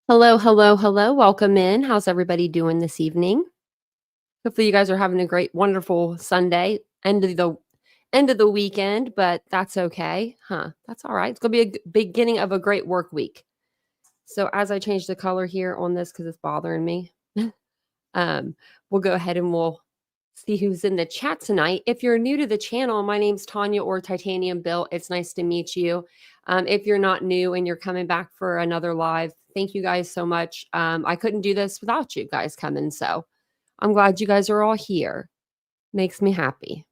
Hello, hello, hello. Welcome in. How's everybody doing this evening? Hopefully you guys are having a great, wonderful Sunday, end of the weekend, but that's okay. That's all right. It's going to be a beginning of a great work week. So as I change the color here on this cuz it's bothering me, um we'll go ahead and we'll see who's in the chat tonight. If you're new to the channel, my name's Tanya or TitaniumBuilt. It's nice to meet you. If you're not new and you're coming back for another live, thank you guys so much. I couldn't do this without you guys coming, so I'm glad you guys are all here. Makes me happy.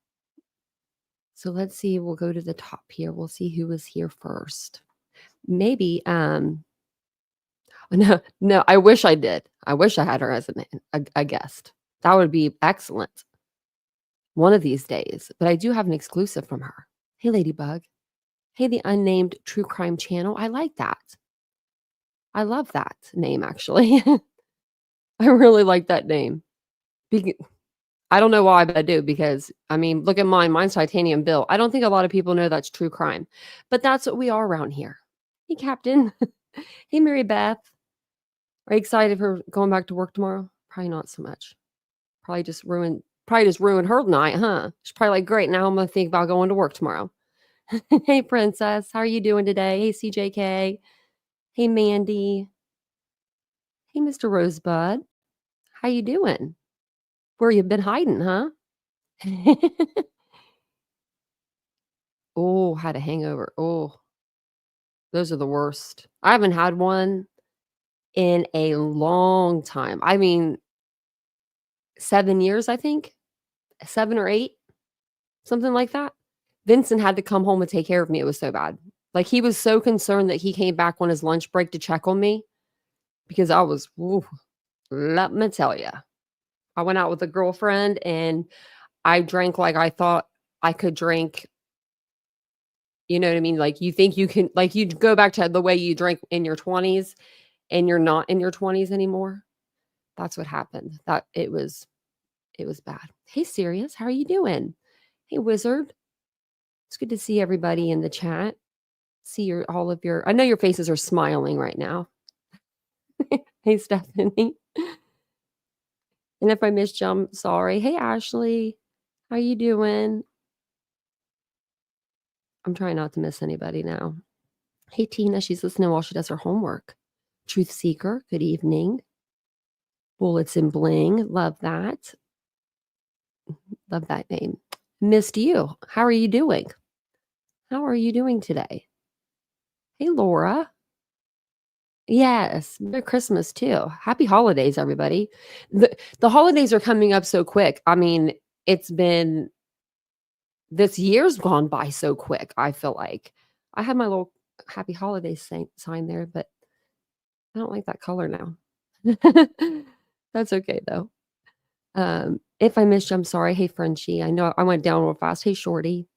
So let's see. We'll go to the top here. We'll see who was here first. Maybe. No. I wish I did. I wish I had her as a guest. That would be excellent one of these days. But I do have an exclusive from her. Hey, Ladybug. Hey, the unnamed true crime channel. I like that. I love that name, actually. I really like that name. I don't know why, but I do, because, I mean, look at mine. Mine's TitaniumBuilt. I don't think a lot of people know that's true crime, but that's what we are around here. Hey, Captain. Hey, Mary Beth. Are you excited for going back to work tomorrow? Probably not so much. Probably just ruined her night, huh? She's probably like, great, now I'm going to think about going to work tomorrow. Hey, Princess. How are you doing today? Hey, CJK. Hey, Mandy. Hey, Mr. Rosebud. How you doing? Where you been hiding, huh? Oh, had a hangover. Oh, those are the worst. I haven't had one in a long time. I mean, 7 years, I think. 7 or 8, something like that. Vincent had to come home and take care of me. It was so bad. Like, he was so concerned that he came back on his lunch break to check on me because I was, let me tell you. I went out with a girlfriend and I drank like I thought I could drink. You know what I mean? Like, you think you can, like, you go back to the way you drank in your 20s and you're not in your 20s anymore. That's what happened. It was bad. Hey, Sirius, how are you doing? Hey, Wizard. It's good to see everybody in the chat. See I know your faces are smiling right now. Hey, Stephanie. And if I missed you, I'm sorry. Hey, Ashley. How you doing? I'm trying not to miss anybody now. Hey, Tina. She's listening while she does her homework. Truth Seeker. Good evening. Bullets and Bling. Love that. Love that name. Missed you. How are you doing? How are you doing today? Hey, Laura. Yes, Merry Christmas too. Happy holidays, everybody. The holidays are coming up so quick. I mean, this year's gone by so quick, I feel like. I had my little happy holidays sign there, but I don't like that color now. That's okay though. If I missed you, I'm sorry. Hey, Frenchie. I know I went down real fast. Hey, Shorty.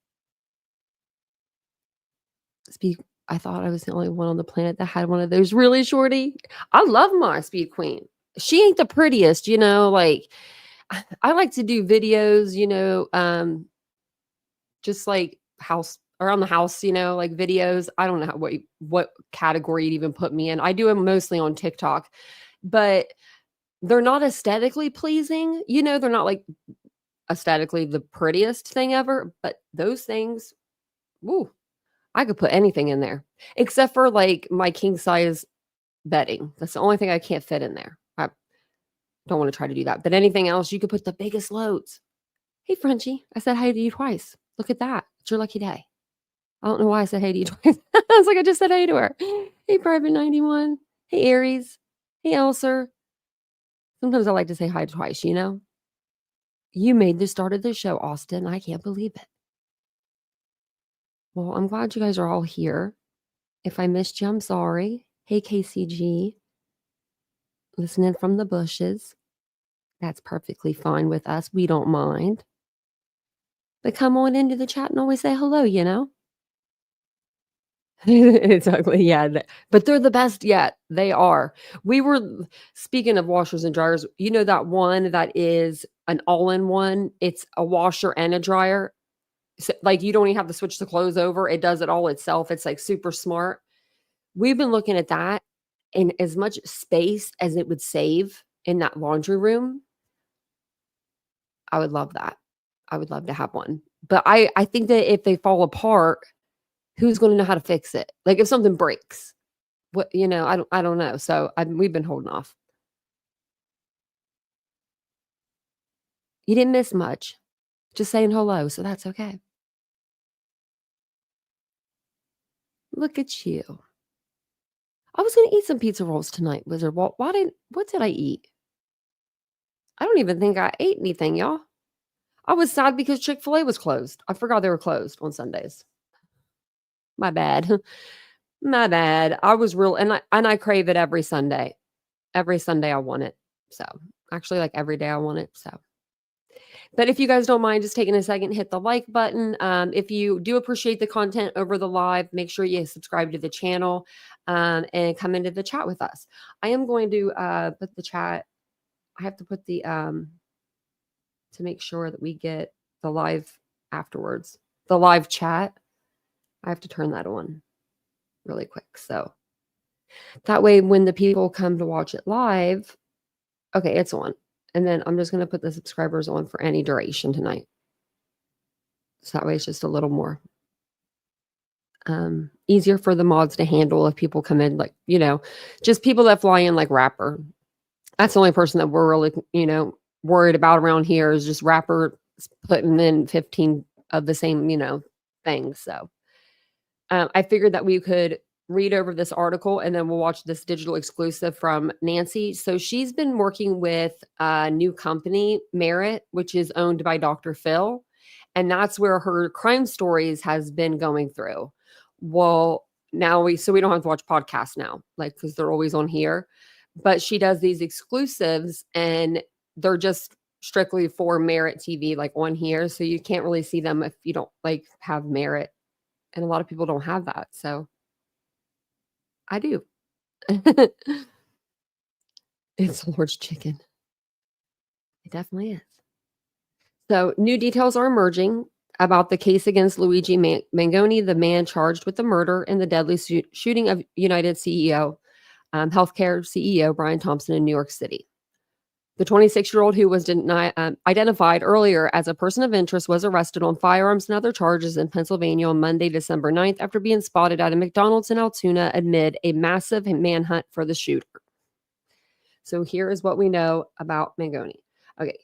I thought I was the only one on the planet that had one of those. Really, Shorty? I love my Speed Queen. She ain't the prettiest, like I like to do videos, just like house around the house, like videos. I don't know what category you'd even put me in. I do them mostly on TikTok, but they're not aesthetically pleasing. They're not like aesthetically the prettiest thing ever, but those things, woo, I could put anything in there except for like my king size bedding. That's the only thing I can't fit in there. I don't want to try to do that. But anything else, you could put the biggest loads. Hey, Frenchie, I said hi to you twice. Look at that. It's your lucky day. I don't know why I said hey to you twice. It's like I just said hey to her. Hey, Private 91. Hey, Aries. Hey, Elser. Sometimes I like to say hi twice, You made the start of the show, Austin. I can't believe it. Well, I'm glad you guys are all here. If I missed you, I'm sorry. Hey, KCG. Listening from the bushes. That's perfectly fine with us. We don't mind. But come on into the chat and always say hello, It's ugly, yeah. But they're the best yet. They are. Speaking of washers and dryers, that one that is an all-in-one? It's a washer and a dryer. So, like, you don't even have to switch the clothes over. It does it all itself. It's like super smart. We've been looking at that. And as much space as it would save in that laundry room, I would love that. I would love to have one. But I think that if they fall apart, who's gonna know how to fix it? Like, if something breaks, I don't know. So, we've been holding off. You didn't miss much. Just saying hello, so that's okay. Look at you. I was gonna eat some pizza rolls tonight, Wizard. What did I eat? I don't even think I ate anything, y'all. I was sad because Chick-fil-A was closed. I forgot they were closed on Sundays. My bad. My bad. I was real and I crave it every Sunday. Every Sunday I want it. So, actually, like, every day I want it, so. But if you guys don't mind just taking a second, hit the like button. If you do appreciate the content over the live, make sure you subscribe to the channel, and come into the chat with us. I am going to put the chat. I have to put the to make sure that we get the live afterwards. The live chat. I have to turn that on really quick. So that way when the people come to watch it live, okay, it's on. And then I'm just going to put the subscribers on for any duration tonight. So that way it's just a little more easier for the mods to handle if people come in, like, just people that fly in like Rapper. That's the only person that we're really, worried about around here is just Rapper putting in 15 of the same, things. So I figured that we could read over this article and then we'll watch this digital exclusive from Nancy. So she's been working with a new company, Merit, which is owned by Dr. Phil. And that's where her crime stories has been going through. Well, now we don't have to watch podcasts now, like, because they're always on here. But she does these exclusives and they're just strictly for Merit TV, like on here. So you can't really see them if you don't like have Merit. And a lot of people don't have that. So I do. It's Lord's chicken. It definitely is. So new details are emerging about the case against Luigi Mangione, the man charged with the murder and the deadly shooting of United Healthcare CEO Brian Thompson in New York City. The 26-year-old, who was identified earlier as a person of interest, was arrested on firearms and other charges in Pennsylvania on Monday, December 9th, after being spotted at a McDonald's in Altoona amid a massive manhunt for the shooter. So here is what we know about Mangione. Okay.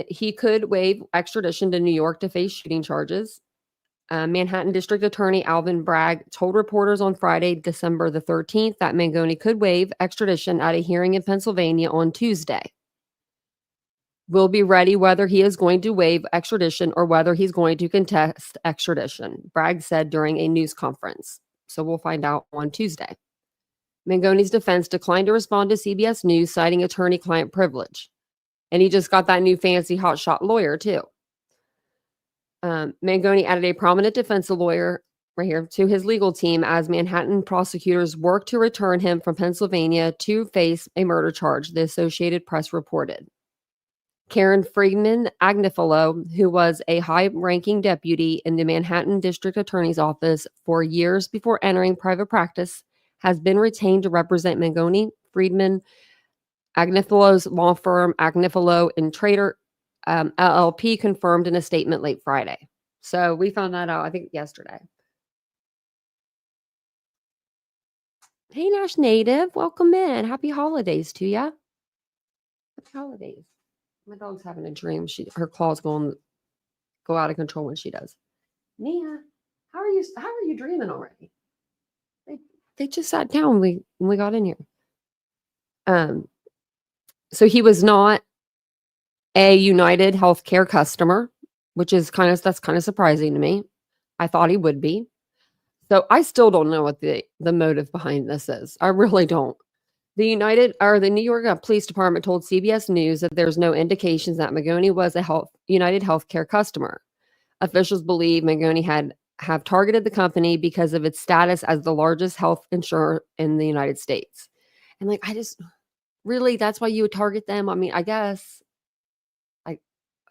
He could waive extradition to New York to face shooting charges. Manhattan District Attorney Alvin Bragg told reporters on Friday, December the 13th, that Mangione could waive extradition at a hearing in Pennsylvania on Tuesday. We'll be ready whether he is going to waive extradition or whether he's going to contest extradition, Bragg said during a news conference. So we'll find out on Tuesday. Mangone's defense declined to respond to CBS News, citing attorney-client privilege. And he just got that new fancy hotshot lawyer, too. Mangione added a prominent defense lawyer right here to his legal team as Manhattan prosecutors work to return him from Pennsylvania to face a murder charge, the Associated Press reported. Karen Friedman Agnifilo, who was a high-ranking deputy in the Manhattan District Attorney's Office for years before entering private practice, has been retained to represent Mangione. Friedman Agnifilo's law firm, Agnifilo and Trader LLP, confirmed in a statement late Friday. So we found that out, I think, yesterday. Hey, Nash Native, welcome in. Happy holidays to ya. Happy holidays. My dog's having a dream. Her claws go out of control when she does. Nia, how are you dreaming already? They just sat down when we got in here. So he was not a UnitedHealthcare customer, which is that's kind of surprising to me. I thought he would be. So I still don't know what the motive behind this is. I really don't. The New York Police Department told CBS News that there's no indications that Mangione was a UnitedHealthcare customer. Officials believe Mangione have targeted the company because of its status as the largest health insurer in the United States. And really, that's why you would target them? I mean, I guess.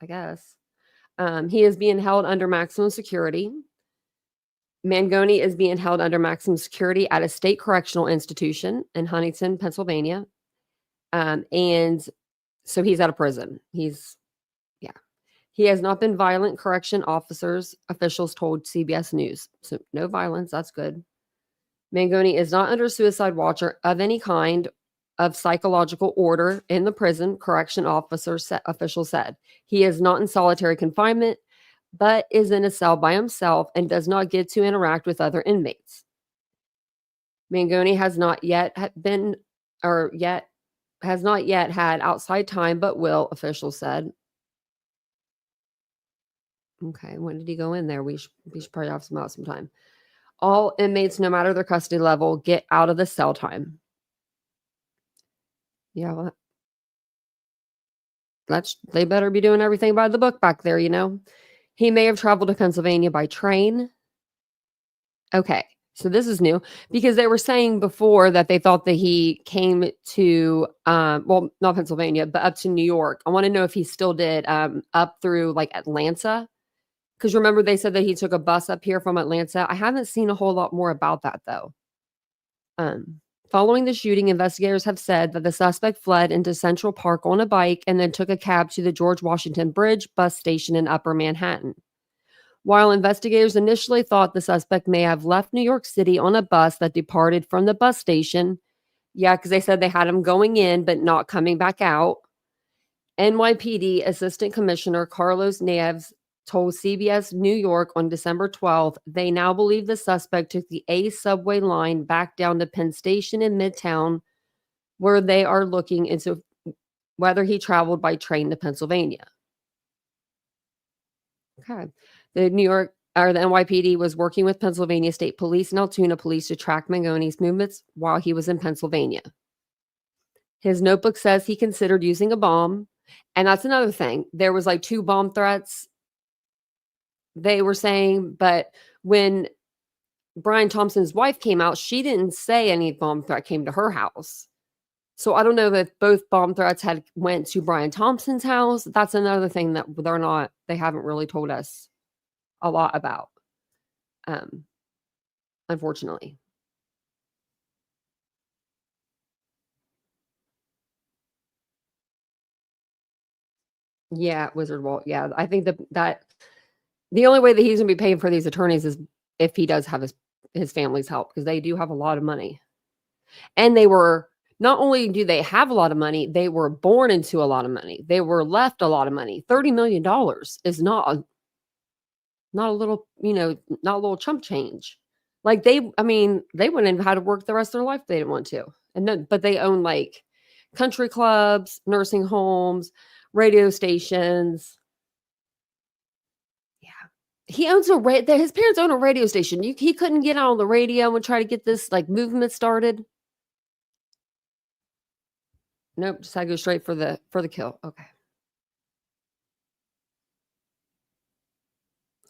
I guess. He is being held under maximum security. Mangone is being held under maximum security at a state correctional institution in Huntington, Pennsylvania. And so he's out of prison. Yeah. He has not been violent, correction officers, officials told CBS News. So no violence. That's good. Mangone is not under suicide watch or of any kind of psychological order in the prison, correction official said. He is not in solitary confinement, but is in a cell by himself and does not get to interact with other inmates. Mangone has not yet had outside time, but will, officials said. Okay, when did he go in there? We should probably have some time. All inmates, no matter their custody level, get out of the cell time. Yeah, well, they better be doing everything by the book back there, you know? He may have traveled to Pennsylvania by train. Okay, so this is new because they were saying before that they thought that he came to, well, not Pennsylvania, but up to New York. I want to know if he still did up through like Atlanta. Because remember, they said that he took a bus up here from Atlanta. I haven't seen a whole lot more about that, though. Following the shooting, investigators have said that the suspect fled into Central Park on a bike and then took a cab to the George Washington Bridge bus station in Upper Manhattan. While investigators initially thought the suspect may have left New York City on a bus that departed from the bus station, yeah, because they said they had him going in but not coming back out, NYPD Assistant Commissioner Carlos Neves told CBS New York on December 12th they now believe the suspect took the A subway line back down to Penn Station in Midtown, where they are looking into whether he traveled by train to Pennsylvania. Okay. The NYPD was working with Pennsylvania State Police and Altoona Police to track Mangone's movements while he was in Pennsylvania. His notebook says he considered using a bomb. And that's another thing. There was like 2 bomb threats they were saying, but when Brian Thompson's wife came out, she didn't say any bomb threat came to her house. So I don't know if both bomb threats went to Brian Thompson's house. That's another thing that they haven't really told us a lot about. Unfortunately. Yeah, Wizard Walt. Yeah, I think that the only way that he's gonna be paying for these attorneys is if he does have his family's help, because they do have a lot of money. And not only do they have a lot of money, they were born into a lot of money. They were left a lot of money. $30 million is not a little, not a little chump change. Like they wouldn't have had to work the rest of their life if they didn't want to. But they own like country clubs, nursing homes, radio stations. Yeah. He owns his parents own a radio station. He couldn't get out on the radio and try to get this like movement started. Nope, just had to go straight for the kill. Okay.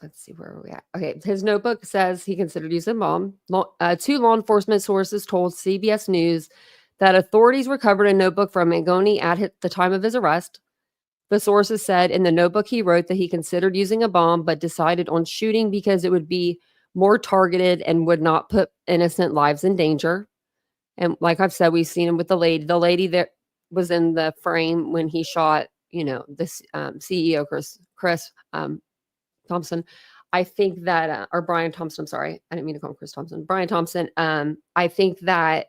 Let's see where we at. Okay, his notebook says he considered using a bomb. 2 law enforcement sources told CBS News that authorities recovered a notebook from Mangone at the time of his arrest. The sources said in the notebook he wrote that he considered using a bomb, but decided on shooting because it would be more targeted and would not put innocent lives in danger. And like I've said, we've seen him with the lady. The lady that was in the frame when he shot, this CEO Chris Thompson. I think that, or Brian Thompson. I'm sorry, I didn't mean to call him Chris Thompson. Brian Thompson. I think that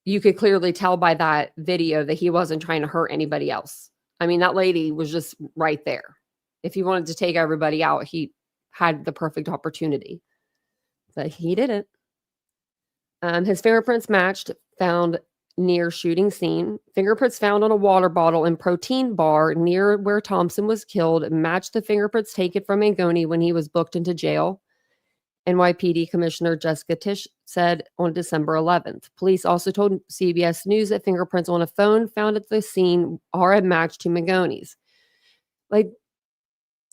you could clearly tell by that video that he wasn't trying to hurt anybody else. I mean, that lady was just right there. If he wanted to take everybody out, he had the perfect opportunity, but he didn't. His fingerprints matched, found near shooting scene. Fingerprints found on a water bottle and protein bar near where Thompson was killed matched the fingerprints taken from Mangone when he was booked into jail. NYPD Commissioner Jessica Tisch said on December 11th. Police also told CBS News that fingerprints on a phone found at the scene are a match to Mangone's. Like,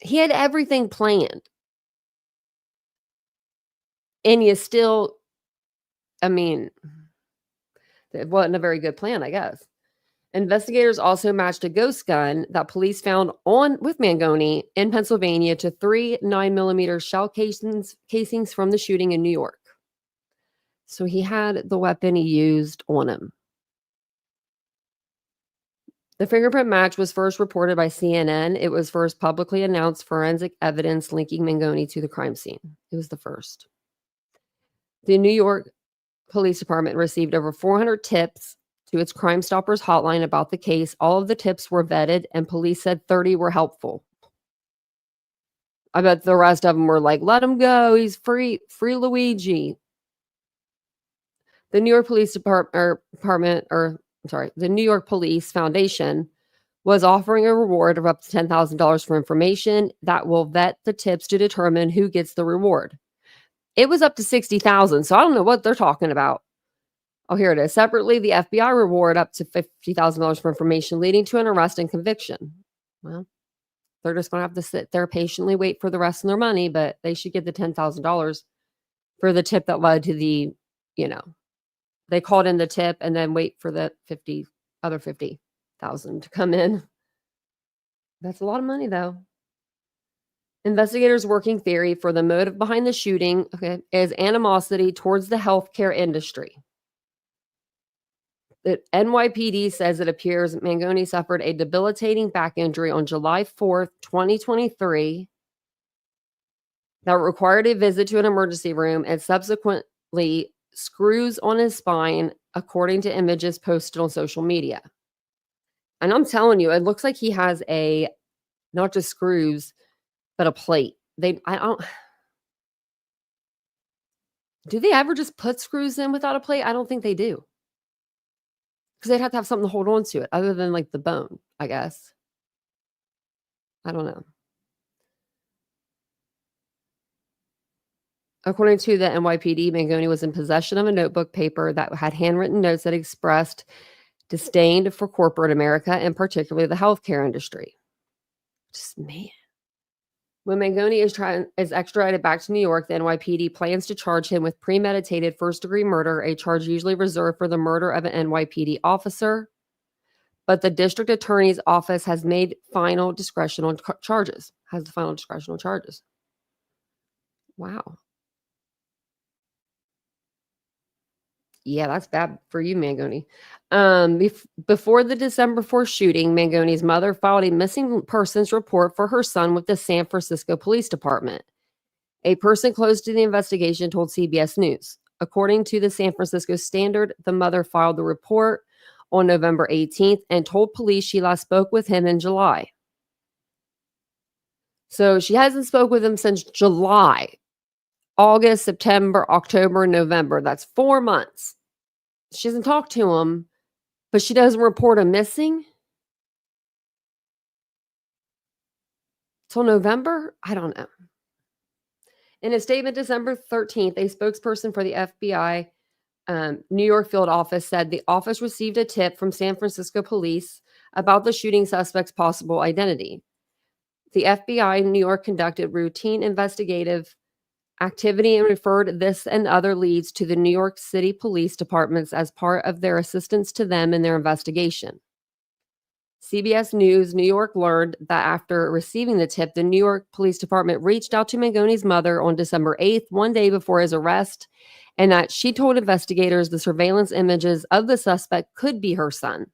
he had everything planned. And you still, it wasn't a very good plan, I guess. Investigators also matched a ghost gun that police found on with Mangione in Pennsylvania to 3 9mm shell casings from the shooting in New York. So he had the weapon he used on him. The fingerprint match was first reported by CNN. It was first publicly announced forensic evidence linking Mangione to the crime scene. It was the first. The New York Police Department received over 400 tips to its Crime Stoppers hotline about the case. All of the tips were vetted, and police said 30 were helpful. I bet the rest of them were like, let him go. He's free. Free Luigi. The New York Police the New York Police Foundation was offering a reward of up to $10,000 for information that will vet the tips to determine who gets the reward. It was up to $60,000, so I don't know what they're talking about. Oh, here it is. Separately, the FBI reward up to $50,000 for information leading to an arrest and conviction. Well, they're just going to have to sit there patiently, wait for the rest of their money, but they should get the $10,000 for the tip that led to the, they called in the tip and then wait for the other 50,000 to come in. That's a lot of money, though. Investigators' working theory for the motive behind the shooting, is animosity towards the healthcare industry. The NYPD says it appears Mangione suffered a debilitating back injury on July 4th, 2023, that required a visit to an emergency room and subsequently screws on his spine, according to images posted on social media. And I'm telling you, it looks like he has not just screws, but a plate. Do they ever just put screws in without a plate? I don't think they do. Because they'd have to have something to hold on to it other than like the bone, I guess. I don't know. According to the NYPD, Mangione was in possession of a notebook paper that had handwritten notes that expressed disdain for corporate America and particularly the healthcare industry. Just man. When Mangione is extradited back to New York, the NYPD plans to charge him with premeditated first-degree murder, a charge usually reserved for the murder of an NYPD officer. But the district attorney's office has made final discretion on charges. Has the final discretion on charges. Wow. Yeah, that's bad for you, Mangione. Before the December 4th shooting, Mangone's mother filed a missing persons report for her son with the San Francisco Police Department. A person close to the investigation told CBS News. According to the San Francisco Standard, the mother filed the report on November 18th and told police she last spoke with him in July. So she hasn't spoke with him since July. August, September, October, November. That's 4 months. She hasn't talked to him, but she doesn't report him missing till November? I don't know. In a statement December 13th, a spokesperson for the FBI New York field office said the office received a tip from San Francisco police about the shooting suspect's possible identity. The FBI in New York conducted routine investigative activity and referred this and other leads to the New York City Police Departments as part of their assistance to them in their investigation. CBS News New York learned that after receiving the tip, the New York Police Department reached out to Mangone's mother on December 8th, one day before his arrest, and that she told investigators the surveillance images of the suspect could be her son.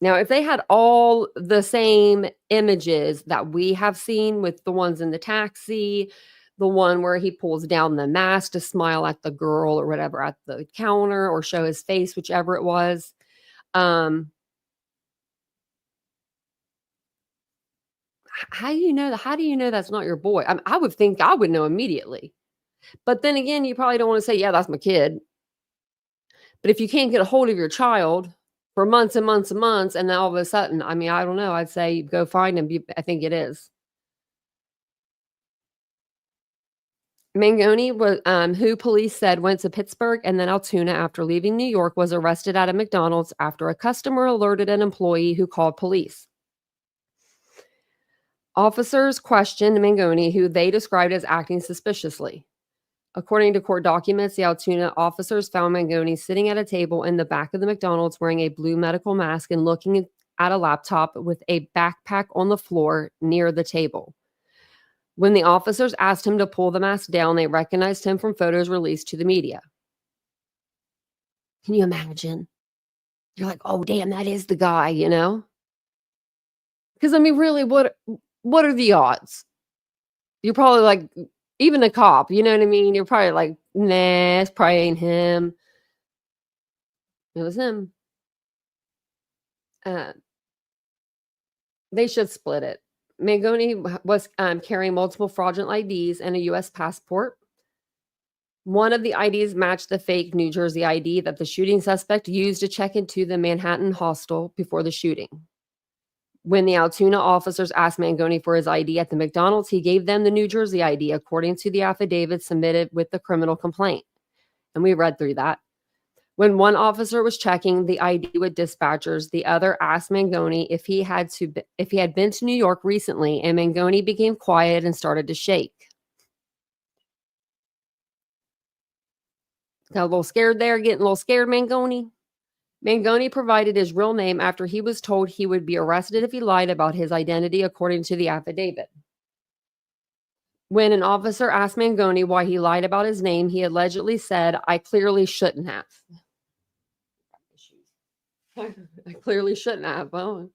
Now, if they had all the same images that we have seen with the ones in the taxi, the one where he pulls down the mask to smile at the girl or whatever at the counter or show his face, whichever it was, how do you know that's not your boy? I would think I would know immediately. But then again, you probably don't want to say, yeah, that's my kid. But if you can't get a hold of your child for months and months and months, and then all of a sudden, I don't know, I'd say go find him. I think it is. Mangione, was, who police said went to Pittsburgh and then Altoona after leaving New York, was arrested at a McDonald's after a customer alerted an employee who called police. Officers questioned Mangione, who they described as acting suspiciously. According to court documents, the Altoona officers found Mangione sitting at a table in the back of the McDonald's wearing a blue medical mask and looking at a laptop with a backpack on the floor near the table. When the officers asked him to pull the mask down, they recognized him from photos released to the media. Can you imagine? You're like, oh, damn, that is the guy, you know? Because, I mean, really, what are the odds? You're probably like, even a cop, you know what I mean? You're probably like, nah, it's probably ain't him. It was him. They should split it. Mangione was carrying multiple fraudulent IDs and a U.S. passport. One of the IDs matched the fake New Jersey ID that the shooting suspect used to check into the Manhattan hostel before the shooting. When the Altoona officers asked Mangione for his ID at the McDonald's, he gave them the New Jersey ID, according to the affidavit submitted with the criminal complaint. And we read through that. When one officer was checking the ID with dispatchers, the other asked Mangione if he had been to New York recently, and Mangione became quiet and started to shake. Got a little scared there, getting a little scared, Mangione. Mangione provided his real name after he was told he would be arrested if he lied about his identity, according to the affidavit. When an officer asked Mangione why he lied about his name, he allegedly said, "I clearly shouldn't have." I clearly shouldn't have. Well,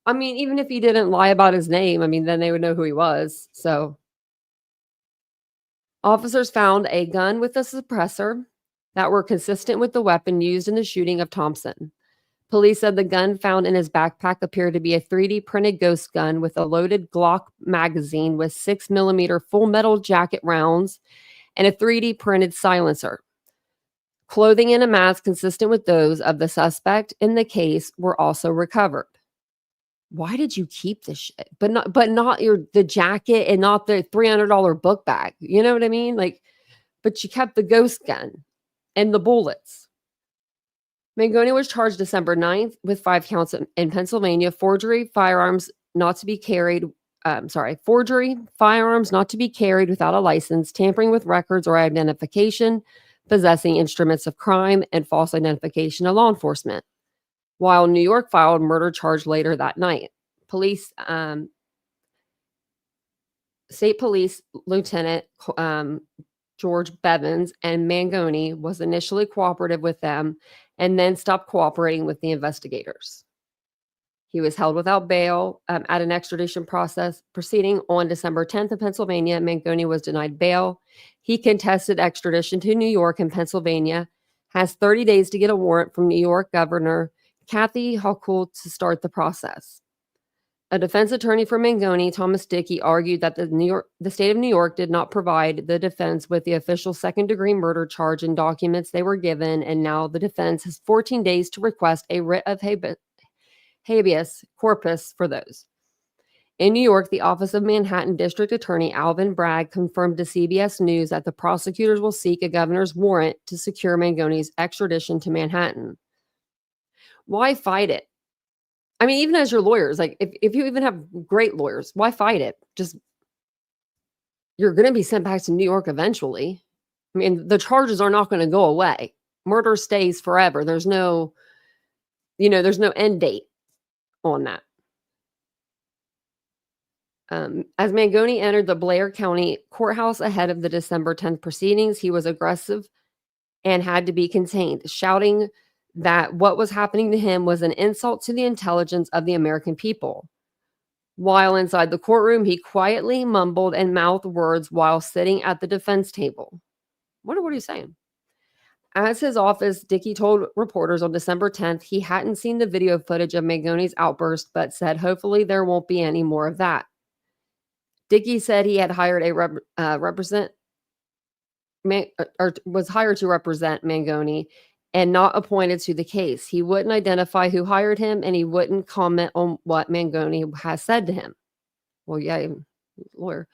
I mean, even if he didn't lie about his name, I mean, then they would know who he was. So, officers found a gun with a suppressor that were consistent with the weapon used in the shooting of Thompson. Police said the gun found in his backpack appeared to be a 3D printed ghost gun with a loaded Glock magazine with 6mm full metal jacket rounds and a 3D printed silencer. Clothing and a mask consistent with those of the suspect in the case were also recovered. Why did you keep this shit? But not the jacket and not the $300 book bag. You know what I mean? Like, but you kept the ghost gun and the bullets. Mangione was charged December 9th with 5 counts in Pennsylvania: forgery, firearms not to be carried without a license, tampering with records or identification, possessing instruments of crime, and false identification of law enforcement. While New York filed a murder charge later that night. State Police Lieutenant George Bevins and Mangione was initially cooperative with them and then stopped cooperating with the investigators. He was held without bail at an extradition proceeding on December 10th in Pennsylvania. Mangione was denied bail. He contested extradition to New York and Pennsylvania, has 30 days to get a warrant from New York Governor Kathy Hochul to start the process. A defense attorney for Mangione, Thomas Dickey, argued that the state of New York did not provide the defense with the official second-degree murder charge and documents they were given, and now the defense has 14 days to request a writ of habeas corpus for those. In New York, the Office of Manhattan District Attorney Alvin Bragg confirmed to CBS News that the prosecutors will seek a governor's warrant to secure Mangone's extradition to Manhattan. Why fight it? I mean, even as your lawyers, like if you even have great lawyers, why fight it? Just, you're going to be sent back to New York eventually. I mean, the charges are not going to go away. Murder stays forever. There's no end date on that. As Mangione entered the Blair County courthouse ahead of the December 10th proceedings, he was aggressive and had to be contained, shouting that what was happening to him was an insult to the intelligence of the American people. While inside the courtroom, he quietly mumbled and mouthed words while sitting at the defense table. What are you saying? As his office, Dickey told reporters on December 10th he hadn't seen the video footage of Mangone's outburst, but said hopefully there won't be any more of that. Dickey said he had hired was hired to represent Mangione and not appointed to the case. He wouldn't identify who hired him, and he wouldn't comment on what Mangione has said to him. Well, yeah, lawyer.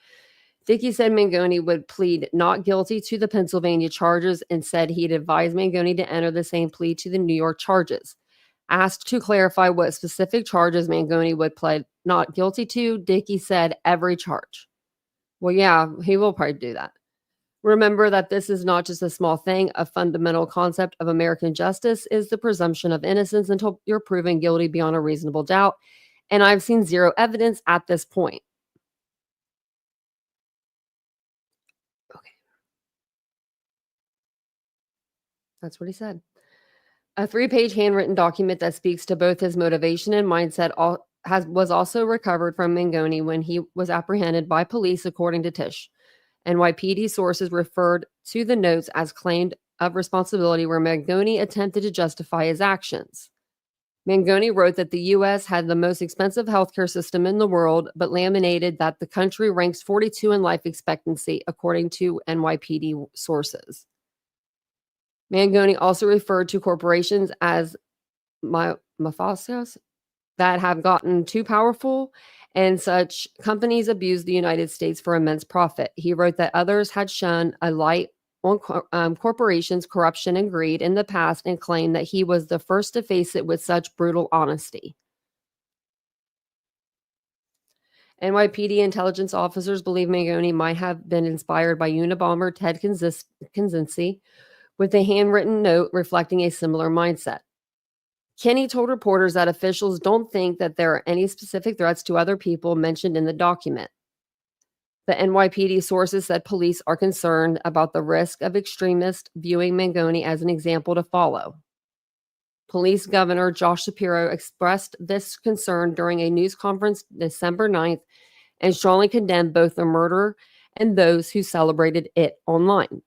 Dickey said Mangione would plead not guilty to the Pennsylvania charges and said he'd advised Mangione to enter the same plea to the New York charges. Asked to clarify what specific charges Mangione would plead not guilty to, Dickey said every charge. Well, yeah, he will probably do that. Remember that this is not just a small thing. A fundamental concept of American justice is the presumption of innocence until you're proven guilty beyond a reasonable doubt. And I've seen zero evidence at this point. Okay, that's what he said. A 3-page handwritten document that speaks to both his motivation and mindset was also recovered from Mangone when he was apprehended by police, according to Tish. NYPD sources referred to the notes as claimed of responsibility where Mangone attempted to justify his actions. Mangone wrote that the U.S. had the most expensive healthcare system in the world, but laminated that the country ranks 42 in life expectancy, according to NYPD sources. Mangone also referred to corporations as mafias that have gotten too powerful, and such companies abuse the United States for immense profit. He wrote that others had shone a light on corporations' corruption and greed in the past and claimed that he was the first to face it with such brutal honesty. NYPD intelligence officers believe Mangone might have been inspired by Unabomber Ted Kaczynski, with a handwritten note reflecting a similar mindset. Kenny told reporters that officials don't think that there are any specific threats to other people mentioned in the document. The NYPD sources said police are concerned about the risk of extremists viewing Mangone as an example to follow. Police Governor Josh Shapiro expressed this concern during a news conference December 9th and strongly condemned both the murder and those who celebrated it online.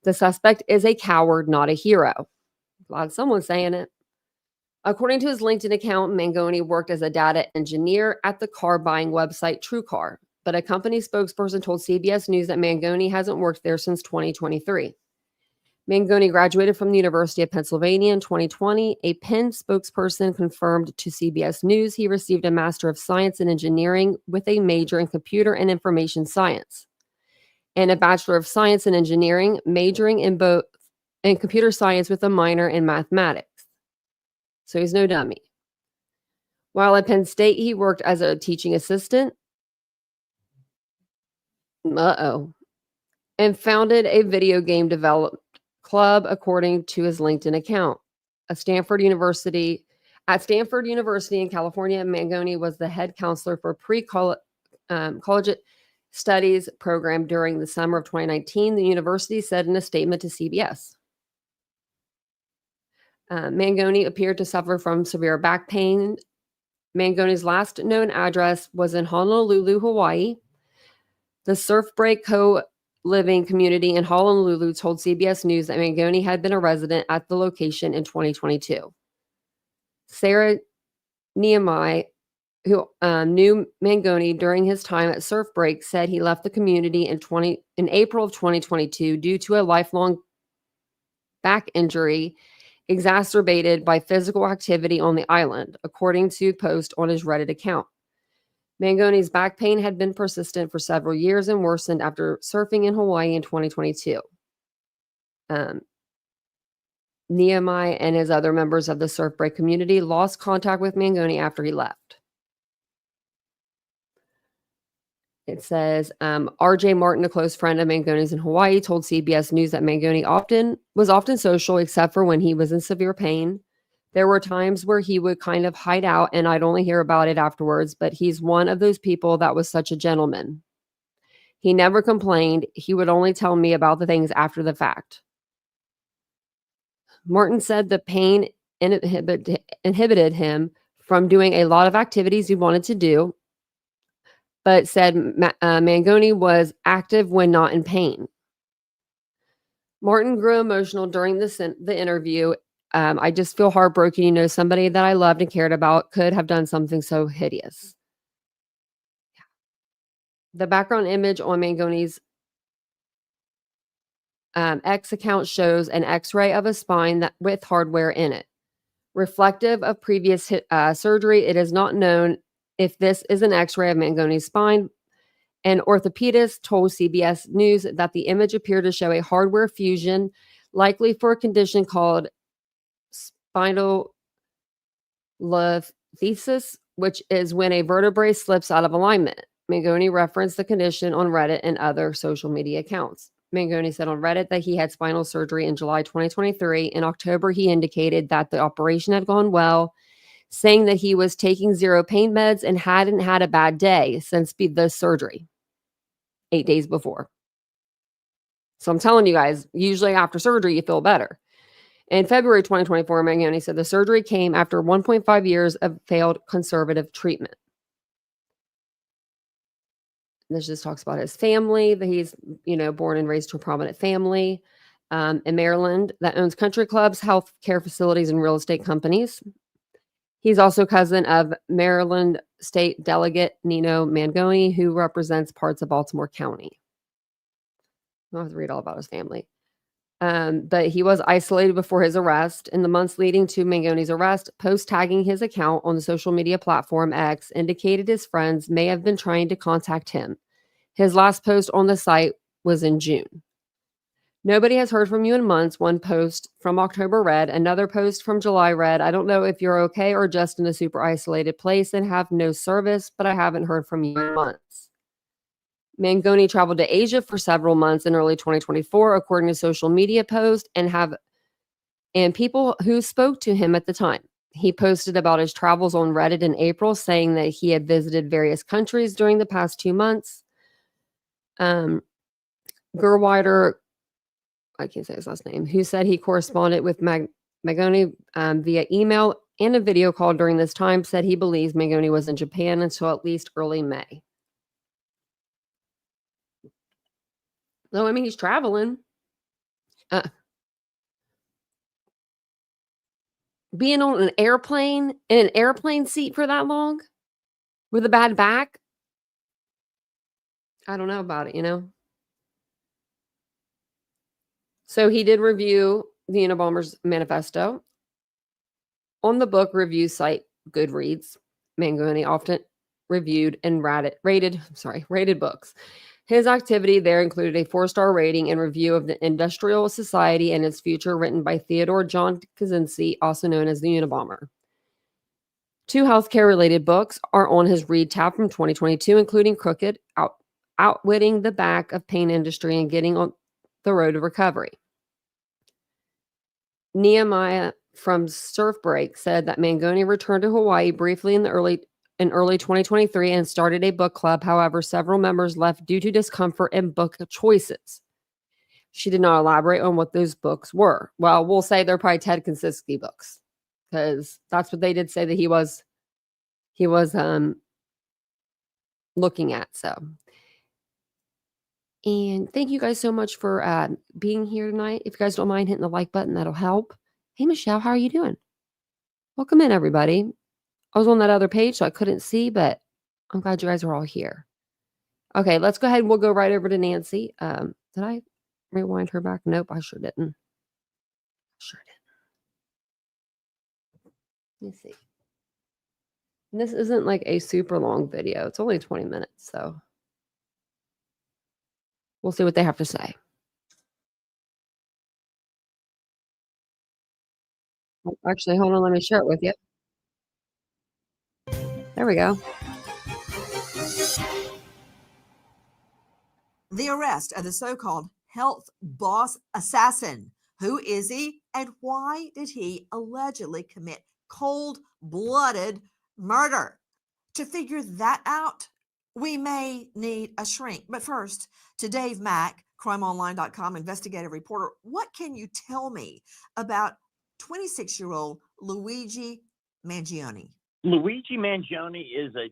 The suspect is a coward, not a hero. Glad someone's saying it. According to his LinkedIn account, Mangone worked as a data engineer at the car buying website TrueCar, but a company spokesperson told CBS News that Mangone hasn't worked there since 2023. Mangone graduated from the University of Pennsylvania in 2020. A Penn spokesperson confirmed to CBS News he received a Master of Science in Engineering with a major in Computer and Information Science and a Bachelor of Science in Engineering, majoring in computer science with a minor in mathematics. So he's no dummy. While at Penn State, he worked as a teaching assistant. And founded a video game development club, according to his LinkedIn account. At Stanford University in California, Mangone was the head counselor for collegiate studies program during the summer of 2019, the university said in a statement to CBS. Mangone appeared to suffer from severe back pain. Mangone's last known address was in Honolulu, Hawaii. The Surf Break co-living community in Honolulu told CBS News that Mangone had been a resident at the location in 2022. Sarah Nehemiah, who knew Mangone during his time at Surf Break, said he left the community in April of 2022 due to a lifelong back injury exacerbated by physical activity on the island, according to a post on his Reddit account. Mangone's back pain had been persistent for several years and worsened after surfing in Hawaii in 2022. Nehemiah and his other members of the Surf Break community lost contact with Mangone after he left. It says, R.J. Martin, a close friend of Mangone's in Hawaii, told CBS News that Mangone was often social, except for when he was in severe pain. There were times where he would kind of hide out, and I'd only hear about it afterwards, but he's one of those people that was such a gentleman. He never complained. He would only tell me about the things after the fact. Martin said the pain inhibited him from doing a lot of activities he wanted to do, but said Mangone was active when not in pain. Martin grew emotional during the interview. I just feel heartbroken. Somebody that I loved and cared about could have done something so hideous. The background image on Mangone's X account shows an X-ray of a spine with hardware in it. Reflective of previous surgery, it is not known if this is an X-ray of Mangone's spine. An orthopedist told CBS News that the image appeared to show a hardware fusion, likely for a condition called spinal listhesis, which is when a vertebrae slips out of alignment. Mangone referenced the condition on Reddit and other social media accounts. Mangone said on Reddit that he had spinal surgery in July 2023. In October, he indicated that the operation had gone well, saying that he was taking zero pain meds and hadn't had a bad day since the surgery 8 days before. So I'm telling you guys, usually after surgery, you feel better. In February 2024, Mangione said the surgery came after 1.5 years of failed conservative treatment. This just talks about his family, that he's, born and raised to a prominent family in Maryland that owns country clubs, health care facilities, and real estate companies. He's also cousin of Maryland State Delegate Nino Mangione, who represents parts of Baltimore County. I don't have to read all about his family. But he was isolated before his arrest. In the months leading to Mangone's arrest, posts tagging his account on the social media platform X indicated his friends may have been trying to contact him. His last post on the site was in June. Nobody has heard from you in months. One post from October read, another post from July read, I don't know if you're okay or just in a super isolated place and have no service, but I haven't heard from you in months. Mangione traveled to Asia for several months in early 2024, according to social media posts, and people who spoke to him at the time. He posted about his travels on Reddit in April, saying that he had visited various countries during the past 2 months. Gerwider, I can't say his last name, who said he corresponded with Mangione via email and a video call during this time, said he believes Mangione was in Japan until at least early May. So, I mean, he's traveling. Being on an airplane, in an airplane seat for that long with a bad back, I don't know about it. So he did review the Unabomber's manifesto. On the book review site Goodreads, Mangione often reviewed and rated books. His activity there included a 4-star rating and review of the Industrial Society and its Future, written by Theodore John Kaczynski, also known as the Unabomber. 2 healthcare-related books are on his read tab from 2022, including Crooked, Outwitting the Back of Pain Industry and Getting on the Road to Recovery. Nehemiah from Surf Break said that Mangione returned to Hawaii briefly in early 2023 and started a book club. However, several members left due to discomfort and book choices. She did not elaborate on what those books were. Well, we'll say they're probably Ted Kaczynski books, because that's what they did say that he was looking at. So, and thank you guys so much for being here tonight. If you guys don't mind hitting the like button, that'll help. Hey, Michelle, how are you doing? Welcome in, everybody. I was on that other page, so I couldn't see, but I'm glad you guys are all here. Okay, let's go ahead and we'll go right over to Nancy. Did I rewind her back? Nope, I sure didn't. Let me see. And this isn't like a super long video. It's only 20 minutes, so we'll see what they have to say. Oh, actually, hold on, let me share it with you. There we go. The arrest of the so-called health boss assassin. Who is he, and why did he allegedly commit cold-blooded murder? To figure that out, we may need a shrink. But first, to Dave Mack, crimeonline.com investigative reporter, what can you tell me about 26-year-old Luigi Mangione? Luigi Mangione is a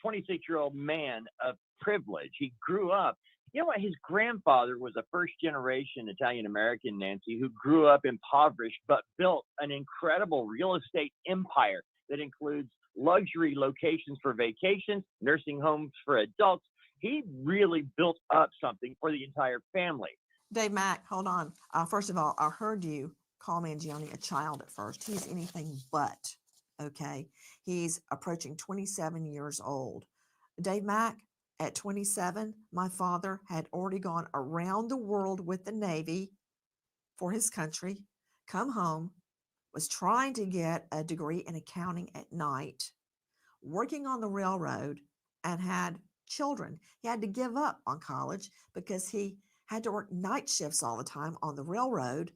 26-year-old man of privilege. He grew up, you know what, his grandfather was a first-generation Italian-American, Nancy, who grew up impoverished but built an incredible real estate empire that includes luxury locations for vacations, nursing homes for adults. He really built up something for the entire family. Dave Mack, hold on. First of all, I heard you call Mangione a child at first. He's anything but. Okay. He's approaching 27 years old. Dave Mack, at 27, my father had already gone around the world with the Navy for his country, come home, was trying to get a degree in accounting at night, working on the railroad, and had children. He had to give up on college because he had to work night shifts all the time on the railroad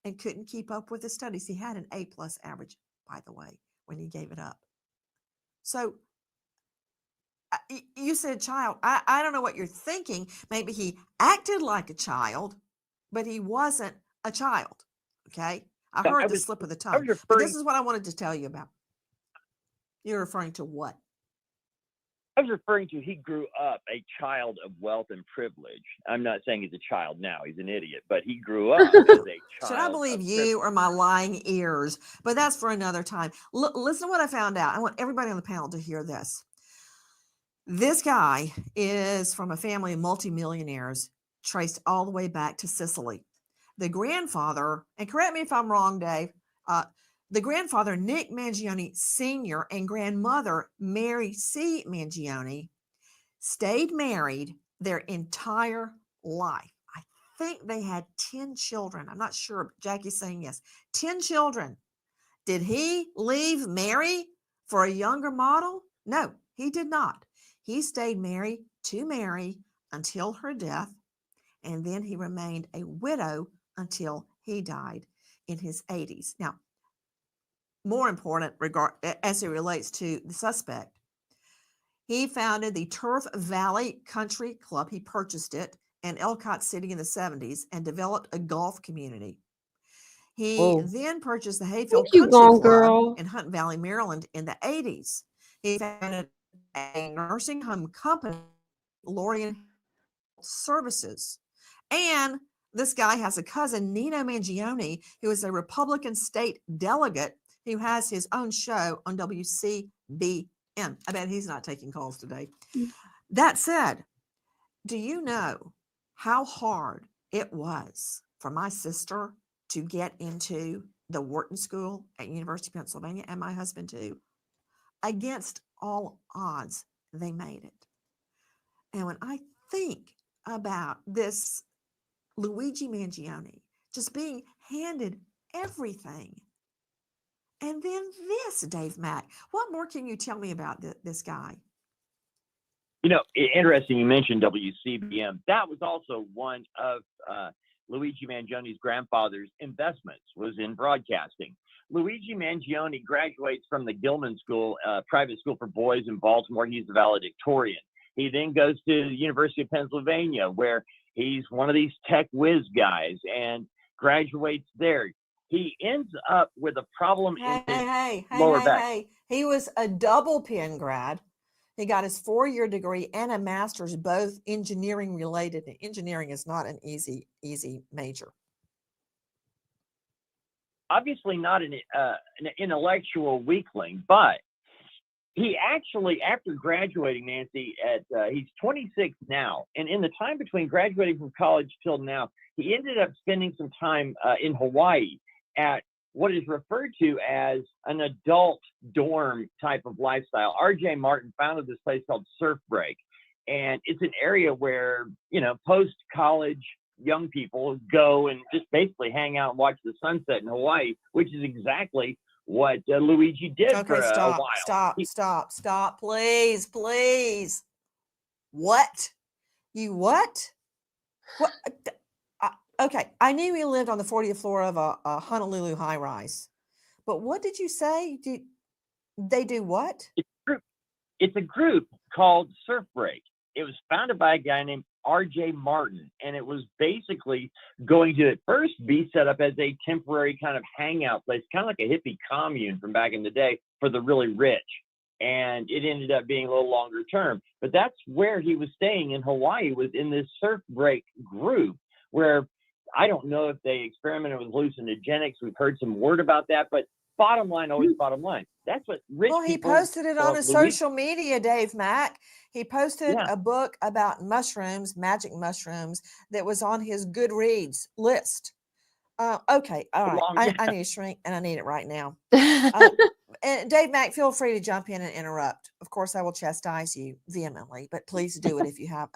and couldn't keep up with his studies. He had an A+ average, by the way, when he gave it up. So you said child. I don't know what you're thinking. Maybe he acted like a child, but he wasn't a child. Okay. I No, heard the slip of the I was tongue, but this referring is what I wanted to tell you about. You're referring to what? I was referring to he grew up a child of wealth and privilege. I'm not saying he's a child now. He's an idiot, but he grew up as a child. Should I believe you or my lying ears? But that's for another time. Listen to what I found out. I want everybody on the panel to hear this. This guy is from a family of multimillionaires, traced all the way back to Sicily. The grandfather, and correct me if I'm wrong, Dave, the grandfather, Nick Mangione Sr., and grandmother, Mary C. Mangione, stayed married their entire life. I think they had 10 children. I'm not sure, but Jackie's saying yes. 10 children. Did he leave Mary for a younger model? No, he did not. He stayed married to Mary until her death, and then he remained a widow until he died in his 80s. Now, more important as it relates to the suspect, he founded the Turf Valley Country Club. He purchased it in Ellicott City in the 70s and developed a golf community. He then purchased the Hayfield Country Club girl. in Hunt Valley, Maryland in the 80s. He founded a nursing home company, Lorien Services. And this guy has a cousin, Nino Mangione, who is a Republican state delegate who has his own show on WCBM. I bet he's not taking calls today. That said, do you know how hard it was for my sister to get into the Wharton School at University of Pennsylvania, and my husband too? Against all odds, they made it. And when I think about this Luigi Mangione just being handed everything, and then this, Dave Mack, what more can you tell me about this guy? You know, interesting. You mentioned WCBM. That was also one of Luigi Mangione's grandfather's investments, was in broadcasting. Luigi Mangione graduates from the Gilman School, private school for boys in Baltimore. He's the valedictorian. He then goes to the University of Pennsylvania, where he's one of these tech whiz guys, and graduates there. He ends up with a problem in his lower back. He was a double Penn grad. He got his 4-year degree and a master's, both engineering related. And engineering is not an easy major. Obviously not an intellectual weakling, but he actually, after graduating, Nancy, he's 26 now, and in the time between graduating from college till now, he ended up spending some time in Hawaii at what is referred to as an adult dorm type of lifestyle. R.J. Martin founded this place called Surf Break, and it's an area where, you know, post-college young people go and just basically hang out and watch the sunset in Hawaii, which is exactly what Luigi did for a while. Stop, please. What? What? Okay, I knew he lived on the 40th floor of a Honolulu high-rise, but what did you say? They do what? It's a group called Surf Break. It was founded by a guy named R.J. Martin, and it was basically going to at first be set up as a temporary kind of hangout place, kind of like a hippie commune from back in the day for the really rich. And it ended up being a little longer term. But that's where he was staying in Hawaii, was in this Surf Break group, where I don't know if they experimented with hallucinogenics. We've heard some word about that, but bottom line, always bottom line. That's what rich people. Well, he posted it on his social media, Dave Mack. He posted a book about mushrooms, magic mushrooms, that was on his Goodreads list. Okay, all right. I need a shrink, and I need it right now. And Dave Mack, feel free to jump in and interrupt. Of course, I will chastise you vehemently, but please do it if you have.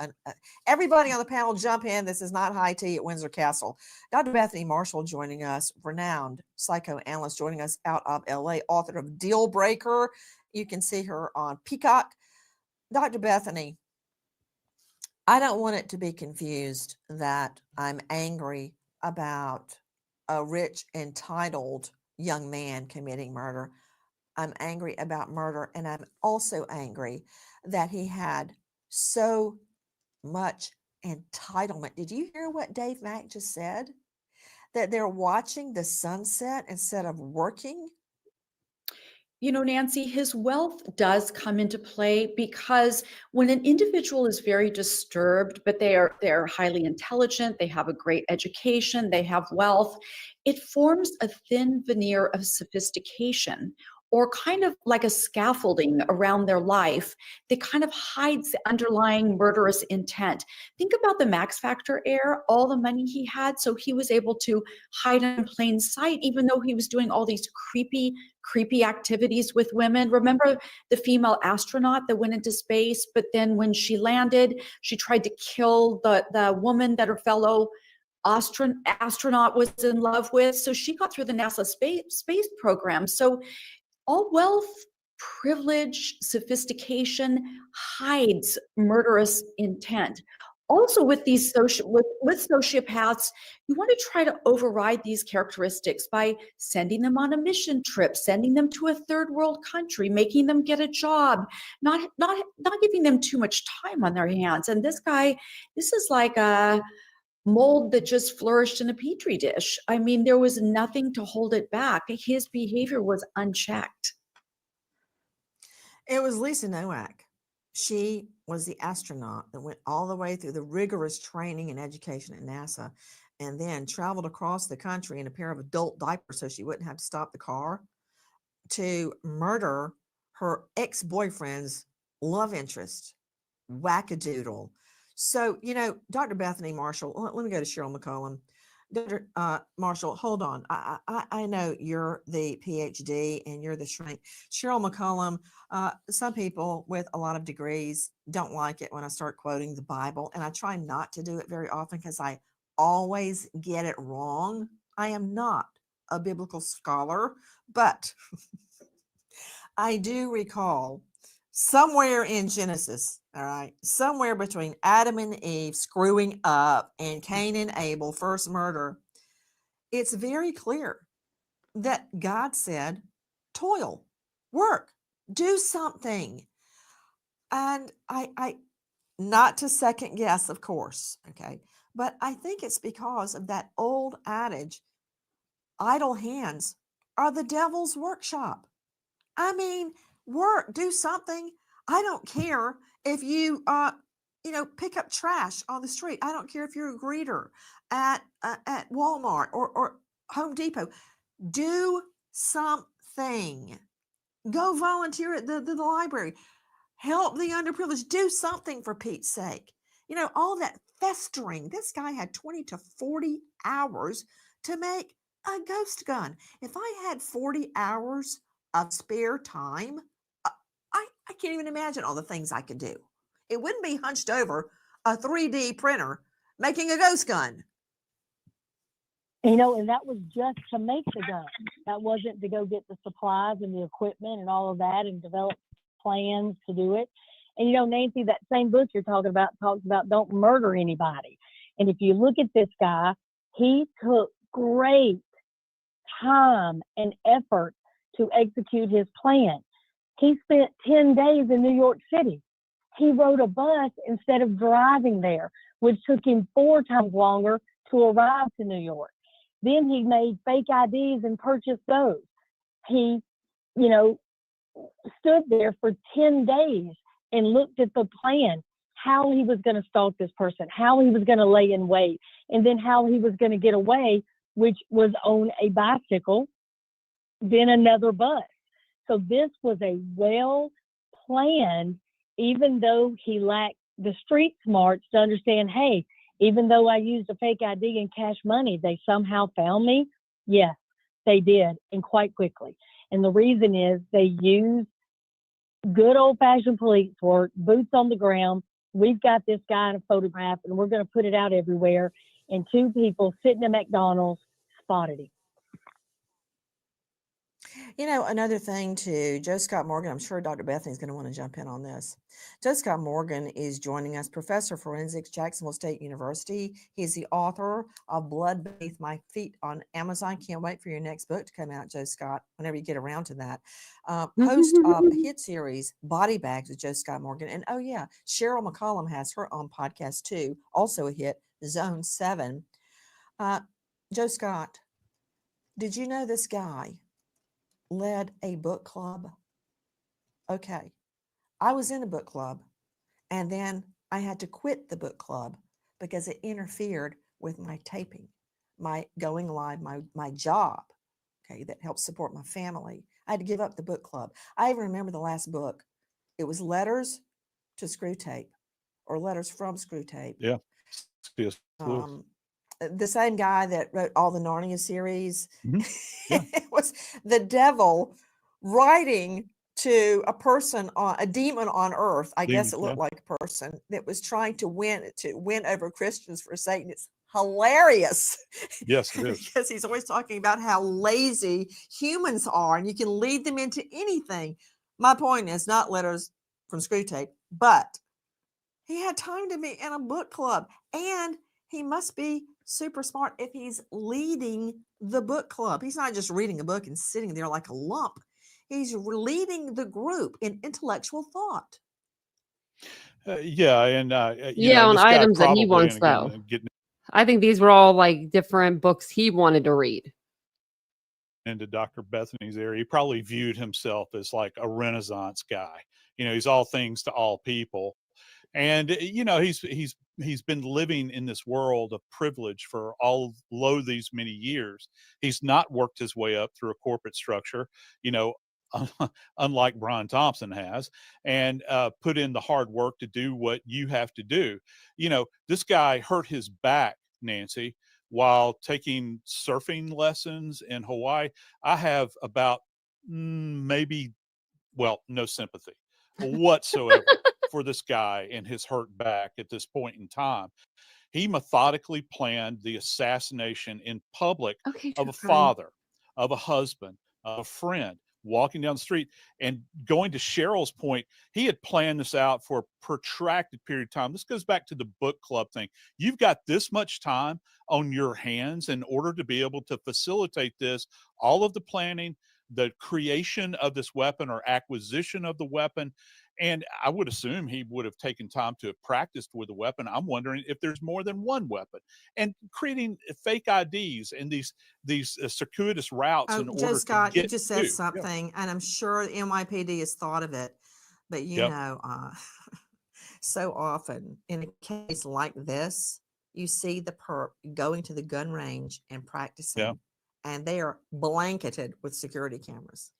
Everybody on the panel, jump in. This is not high tea at Windsor Castle. Dr. Bethany Marshall joining us, renowned psychoanalyst joining us out of LA, author of Deal Breaker. You can see her on Peacock. Dr. Bethany, I don't want it to be confused that I'm angry about a rich, entitled young man committing murder. I'm angry about murder, and I'm also angry that he had so much entitlement. Did you hear what Dave Mack just said? That they're watching the sunset instead of working? You know, Nancy, his wealth does come into play because when an individual is very disturbed, but they're highly intelligent, they have a great education, they have wealth, it forms a thin veneer of sophistication or kind of like a scaffolding around their life that kind of hides the underlying murderous intent. Think about the Max Factor heir, all the money he had, so he was able to hide in plain sight, even though he was doing all these creepy activities with women. Remember the female astronaut that went into space, but then when she landed, she tried to kill the woman that her fellow astronaut was in love with. So she got through the NASA space program. So all wealth, privilege, sophistication hides murderous intent. Also, with these with sociopaths, you want to try to override these characteristics by sending them on a mission trip, sending them to a third world country, making them get a job, not giving them too much time on their hands. And this guy, this is like a mold that just flourished in a petri dish. I mean, there was nothing to hold it back. His behavior was unchecked. It was Lisa Nowak. She was the astronaut that went all the way through the rigorous training and education at NASA and then traveled across the country in a pair of adult diapers so she wouldn't have to stop the car to murder her ex-boyfriend's love interest, wackadoodle. So, Dr. Bethany Marshall, let me go to Cheryl McCollum. Dr. Marshall, hold on. I know you're the PhD and you're the shrink. Cheryl McCollum, some people with a lot of degrees don't like it when I start quoting the Bible, and I try not to do it very often because I always get it wrong. I am not a biblical scholar, but I do recall somewhere in Genesis, all right, somewhere between Adam and Eve screwing up and Cain and Abel, first murder, it's very clear that God said, toil, work, do something. And I not to second guess, of course, okay, but I think it's because of that old adage, idle hands are the devil's workshop. I mean, work, do something. I don't care if you, pick up trash on the street. I don't care if you're a greeter at Walmart or Home Depot. Do something. Go volunteer at the library. Help the underprivileged. Do something for Pete's sake. All that festering. This guy had 20 to 40 hours to make a ghost gun. If I had 40 hours of spare time, I can't even imagine all the things I could do. It wouldn't be hunched over a 3D printer making a ghost gun. And that was just to make the gun. That wasn't to go get the supplies and the equipment and all of that and develop plans to do it. And Nancy, that same book you're talking about talks about don't murder anybody. And if you look at this guy, he took great time and effort to execute his plan. He spent 10 days in New York City. He rode a bus instead of driving there, which took him 4 times longer to arrive to New York. Then he made fake IDs and purchased those. He, stood there for 10 days and looked at the plan, how he was going to stalk this person, how he was going to lay in wait, and then how he was going to get away, which was on a bicycle, then another bus. So this was a well-planned, even though he lacked the street smarts to understand, hey, even though I used a fake ID and cash money, they somehow found me. Yes, they did, and quite quickly. And the reason is they used good old-fashioned police work, boots on the ground. We've got this guy in a photograph, and we're going to put it out everywhere. And 2 people sitting at McDonald's spotted him. You know, another thing too, Joe Scott Morgan, I'm sure Dr. Bethany's going to want to jump in on this. Joe Scott Morgan is joining us, professor of forensics, Jacksonville State University. He's the author of Blood Beneath My Feet on Amazon. Can't wait for your next book to come out, Joe Scott, whenever you get around to that. Host of a hit series, Body Bags with Joe Scott Morgan. And oh yeah, Cheryl McCollum has her own podcast too, also a hit, Zone 7. Joe Scott, did you know this guy led a book club? Okay. I was in a book club and then I had to quit the book club because it interfered with my taping, my going live, my job, okay, that helps support my family. I had to give up the book club. I even remember the last book. It was Letters to Screw Tape or Letters from Screw Tape. Yeah. C.S. Lewis. The same guy that wrote all the Narnia series. Mhm. Yeah. It was the devil writing to a person, on a demon on earth. I guess it Demon, looked like a person that was trying to win over Christians for Satan. It's hilarious. Yes, it is. Because he's always talking about how lazy humans are and you can lead them into anything. My point is not Letters from Screw Tape, but he had time to be in a book club, and he must be super smart if he's leading the book club. He's not just reading a book and sitting there like a lump. He's leading the group in intellectual thought. Yeah, and Yeah, on this guy items that he probably, wants, and again, though. getting I think these were all like different books he wanted to read. into Dr. Bethany's area, he probably viewed himself as like a Renaissance guy. He's all things to all people, and he's been living in this world of privilege for these many years. He's not worked his way up through a corporate structure, unlike Brian Thompson has, and put in the hard work to do what you have to do. This guy hurt his back, Nancy, while taking surfing lessons in Hawaii. I have about no sympathy whatsoever for this guy and his hurt back at this point in time. He methodically planned the assassination in public Okay, of a true crime. father, of a husband, of a friend, walking down the street. And going to Cheryl's point, he had planned this out for a protracted period of time. This goes back to the book club thing. You've got this much time on your hands in order to be able to facilitate this, all of the planning, the creation of this weapon or acquisition of the weapon. And I would assume he would have taken time to have practiced with a weapon. I'm wondering if there's more than one weapon, and creating fake IDs and these circuitous routes in Joe order Scott, to you get just said to. Yeah. something, and I'm sure the NYPD has thought of it, but Yep. so often in a case like this, you see the perp going to the gun range and practicing, and they are blanketed with security cameras.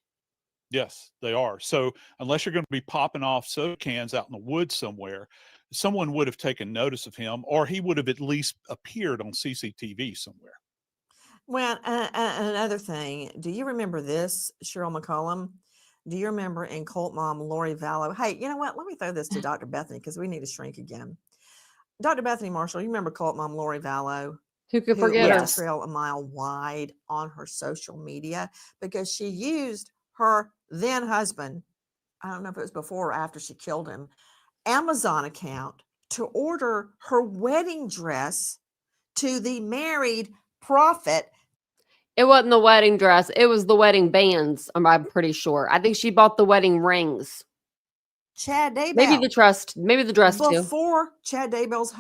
Yes, they are. So unless you're going to be popping off soda cans out in the woods somewhere, someone would have taken notice of him, or he would have at least appeared on CCTV somewhere. Well, another thing, do you remember this, Cheryl McCollum? Do you remember in Cult Mom Lori Vallow? Hey, you know what? Let me throw this to Dr. Bethany because we need to shrink again. Dr. Bethany Marshall, you remember Cult Mom Lori Vallow? Who could Who forget left her? a trail a mile wide on her social media because she used her then husband, I don't know if it was before or after she killed him, Amazon account to order her wedding dress to the married prophet. It wasn't the wedding dress. It was the wedding bands. I'm pretty sure. I think she bought the wedding rings. Chad Daybell. Maybe the dress too. Before Chad Daybell's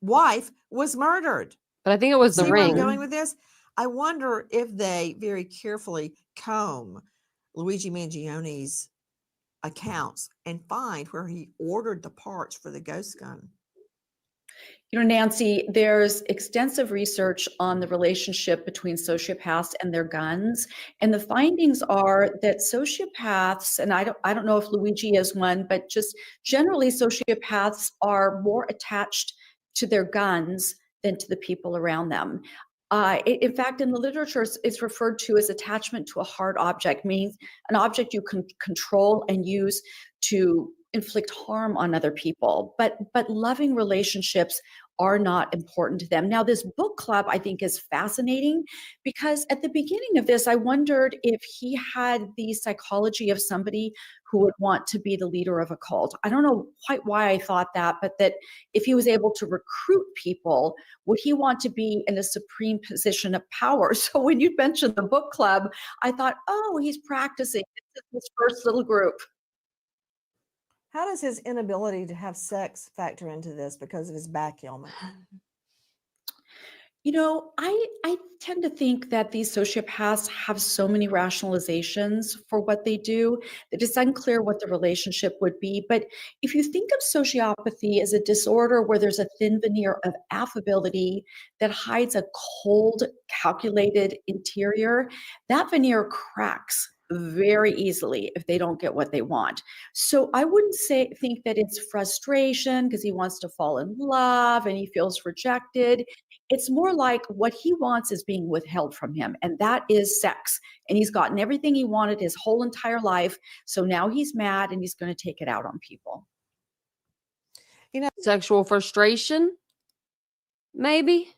wife was murdered. But I think it was the See where I'm ring. going with this? I wonder if they very carefully comb Luigi Mangione's accounts and find where he ordered the parts for the ghost gun. Nancy, there's extensive research on the relationship between sociopaths and their guns. And the findings are that sociopaths, and I don't know if Luigi is one, but just generally sociopaths are more attached to their guns than to the people around them. In fact, in the literature, it's referred to as attachment to a hard object, meaning an object you can control and use to inflict harm on other people. But loving relationships are not important to them. Now, this book club, I think, is fascinating because at the beginning of this, I wondered if he had the psychology of somebody who would want to be the leader of a cult. I don't know quite why I thought that, but that if he was able to recruit people, would he want to be in a supreme position of power? So when you mentioned the book club, I thought, oh, he's practicing. This is his first little group. How does his inability to have sex factor into this because of his back ailment? You know, I tend to think that these sociopaths have so many rationalizations for what they do that it's unclear what the relationship would be. But if you think of sociopathy as a disorder where there's a thin veneer of affability that hides a cold, calculated interior, that veneer cracks very easily if they don't get what they want. So I wouldn't think that it's frustration because he wants to fall in love and he feels rejected. It's more like what he wants is being withheld from him, and that is sex. And he's gotten everything he wanted his whole entire life. So now he's mad and he's going to take it out on people. Sexual frustration, maybe.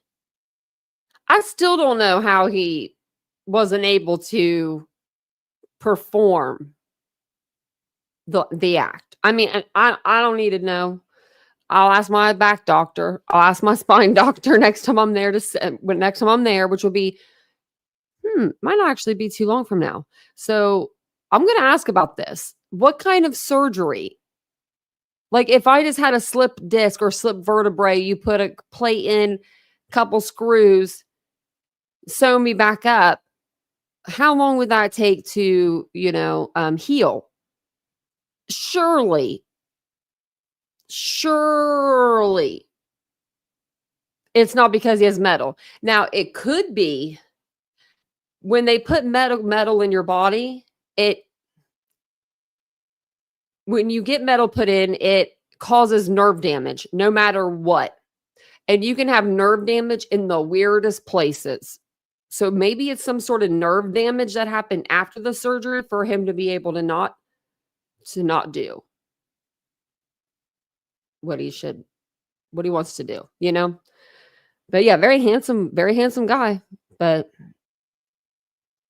I still don't know how he wasn't able to perform the act. I mean, I don't need to know. I'll ask my back doctor. I'll ask my spine doctor next time I'm there which will be, might not actually be too long from now. So I'm going to ask about this. What kind of surgery? Like if I just had a slip disc or slip vertebrae, you put a plate in, couple screws, sew me back up. How long would that take to, heal? Surely it's not because he has metal. Now, it could be when they put metal in your body, when you get metal put in, it causes nerve damage no matter what. And you can have nerve damage in the weirdest places. So maybe it's some sort of nerve damage that happened after the surgery for him to be able to not do what he wants to do, But yeah, very handsome guy. But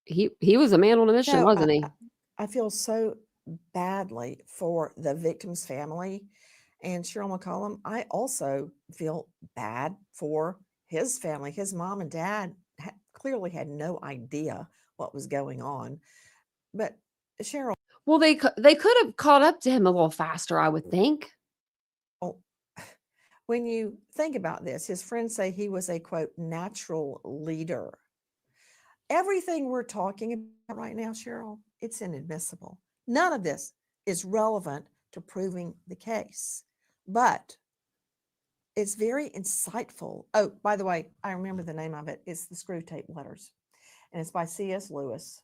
he was a man on a mission, wasn't he? I feel so badly for the victim's family and Cheryl McCollum. I also feel bad for his family. His mom and dad clearly had no idea what was going on. But Cheryl, well, they could have caught up to him a little faster, I would think. When you think about this, his friends say he was a, quote, natural leader. Everything we're talking about right now, Cheryl, it's inadmissible. None of this is relevant to proving the case, but it's very insightful. Oh, by the way, I remember the name of it. It's The Screw Tape Letters, and it's by C.S. Lewis,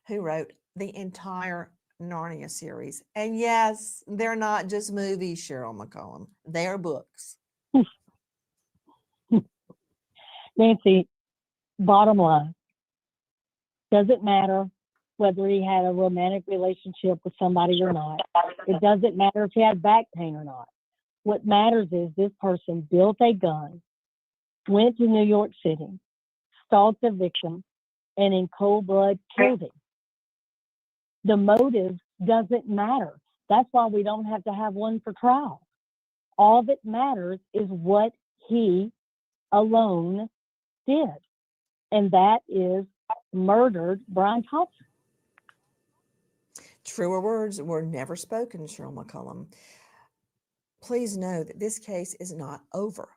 who wrote the entire Narnia series. And yes, they're not just movies, Cheryl McCollum. They're books. Nancy, bottom line, doesn't matter whether he had a romantic relationship with somebody or not. It doesn't matter if he had back pain or not. What matters is this person built a gun, went to New York City, stalked the victim, and in cold blood killed him. The motive doesn't matter. That's why we don't have to have one for trial. All that matters is what he alone did, and that is murdered Brian Thompson. Truer words were never spoken, Cheryl McCollum. Please know that this case is not over.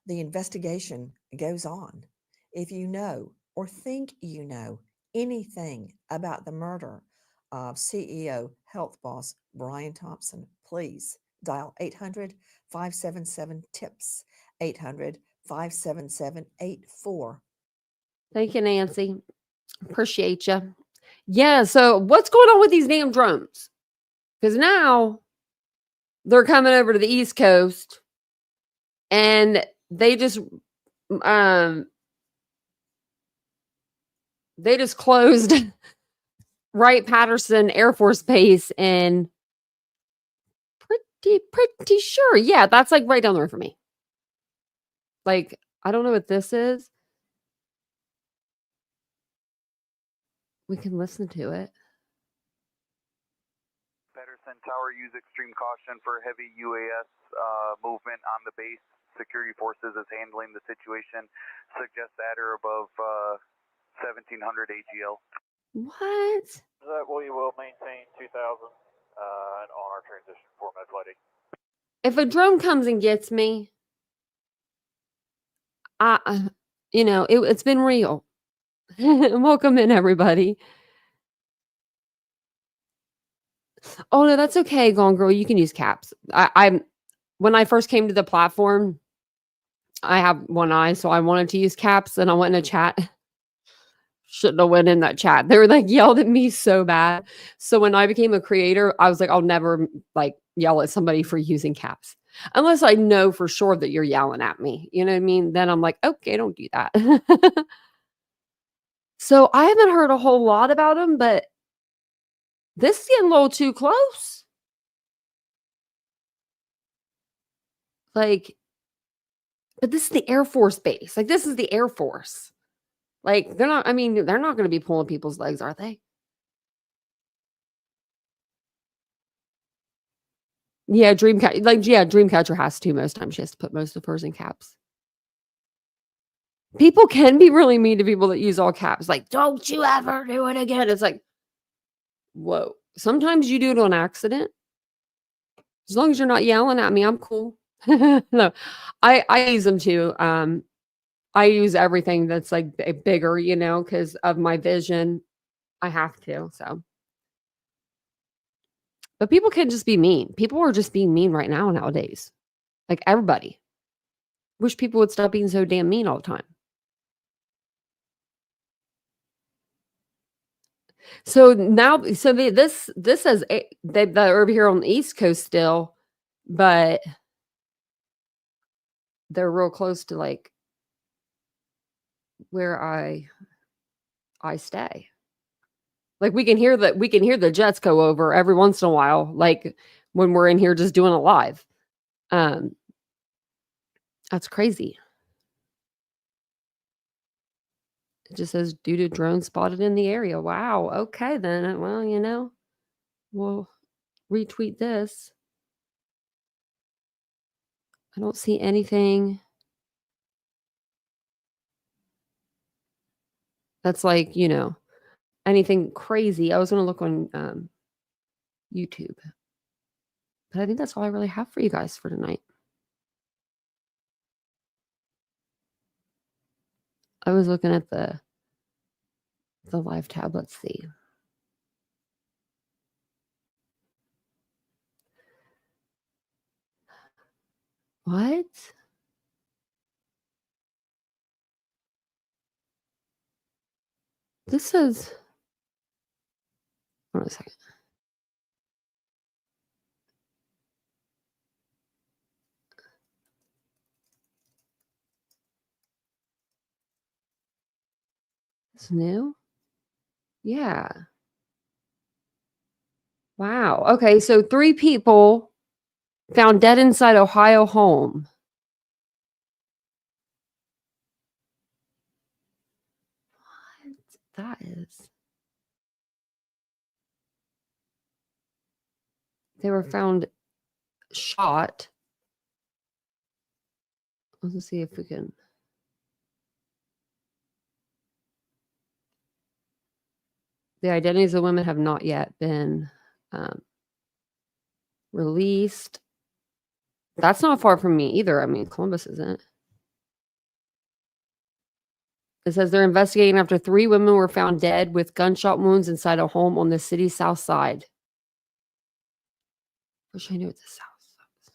The investigation goes on. If you know or think you know anything about the murder of CEO Health Boss Brian Thompson, please dial 800-577-TIPS, 800-577-84. Thank you, Nancy. Appreciate you. Yeah, so what's going on with these damn drones? Because now they're coming over to the East Coast and they just closed Wright-Patterson Air Force Base, and pretty sure. Yeah, that's like right down the road for me. Like, I don't know what this is. We can listen to it. Pedersen Tower, use extreme caution for heavy UAS movement on the base. Security forces is handling the situation. Suggest at or above 1700 AGL. What? That we will maintain 2000 on our transition for med flight. If a drone comes and gets me, it's been real. Welcome in, everybody. Oh no, that's okay, Gone Girl. You can use caps. When I first came to the platform, I have one eye, so I wanted to use caps, and I went in a chat. Shouldn't have went in that chat. They were like yelled at me so bad. So when I became a creator, I was like, I'll never like yell at somebody for using caps. Unless I know for sure that you're yelling at me. You know what I mean? Then I'm like, okay, don't do that. So I haven't heard a whole lot about him, but this is getting a little too close. Like, but this is the Air Force base. Like, this is the Air Force. Like, they're not going to be pulling people's legs, are they? Yeah, Dreamcatcher has to most times. She has to put most of hers in caps. People can be really mean to people that use all caps. Like, don't you ever do it again. It's like, whoa. Sometimes you do it on accident. As long as you're not yelling at me, I'm cool. No, I use them too. I use everything that's like bigger, because of my vision. I have to, so. But people can just be mean. People are just being mean right now nowadays. Like everybody. Wish people would stop being so damn mean all the time. So now, this says they're over here on the East Coast still, but they're real close to like where I stay. Like we can hear the jets go over every once in a while, like when we're in here just doing it live. That's crazy. It just says due to drones spotted in the area. Wow. Okay, then. Well, we'll retweet this. I don't see anything that's like, anything crazy. I was going to look on YouTube. But I think that's all I really have for you guys for tonight. I was looking at the live tab. Let's see. What? This says, hold on a second. It's new? Yeah. Wow. Okay, so 3 people found dead inside Ohio home. What that is? They were found shot. Let's see if we can. The identities of women have not yet been released. That's not far from me either. I mean, Columbus isn't. It says they're investigating after 3 women were found dead with gunshot wounds inside a home on the city's south side. Wish I knew what the south was.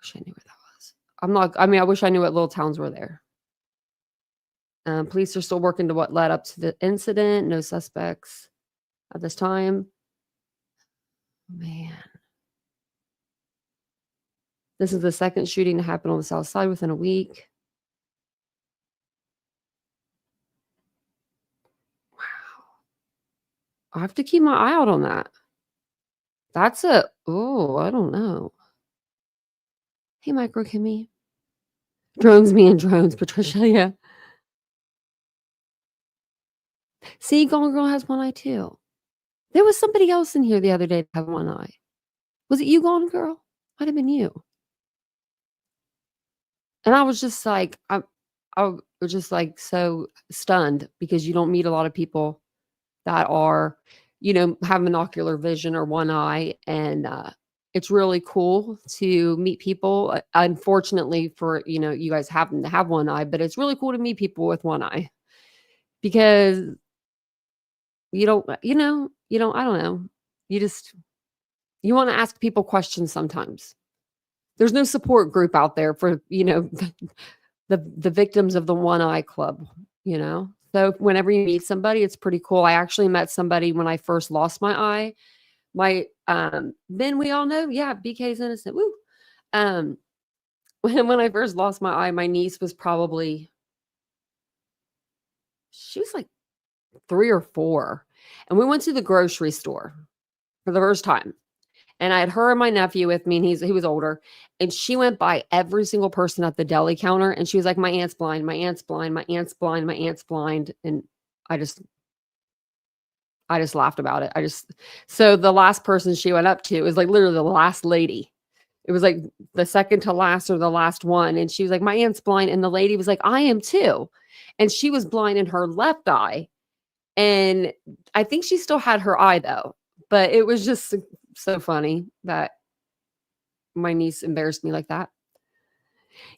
Wish I knew where that was. I wish I knew what little towns were there. Police are still working to what led up to the incident. No suspects at this time. Man. This is the second shooting to happen on the south side within a week. Wow. I have to keep my eye out on that. I don't know. Hey, Micro Kimmy. Drones being drones, Patricia, yeah. See, Golden Girl has one eye too. There was somebody else in here the other day that had one eye. Was it you, Golden Girl? Might have been you. And I was just like, I was just like so stunned because you don't meet a lot of people that are, have monocular vision or one eye. And it's really cool to meet people. Unfortunately for, you guys happen to have one eye, but it's really cool to meet people with one eye because I don't know. You want to ask people questions sometimes. There's no support group out there for, the victims of the one eye club, So whenever you meet somebody, it's pretty cool. I actually met somebody when I first lost my eye. Then we all know, yeah, BK's innocent. Woo. When I first lost my eye, my niece was she was like 3 or 4. And we went to the grocery store for the first time. And I had her and my nephew with me, and he was older. And she went by every single person at the deli counter, and she was like, "My aunt's blind. My aunt's blind. My aunt's blind. My aunt's blind." And I just laughed about it. So the last person she went up to was like literally the last lady. It was like the second to last or the last one, and she was like, "My aunt's blind," and the lady was like, "I am too," and she was blind in her left eye, and I think she still had her eye though. But it was just so funny that my niece embarrassed me like that.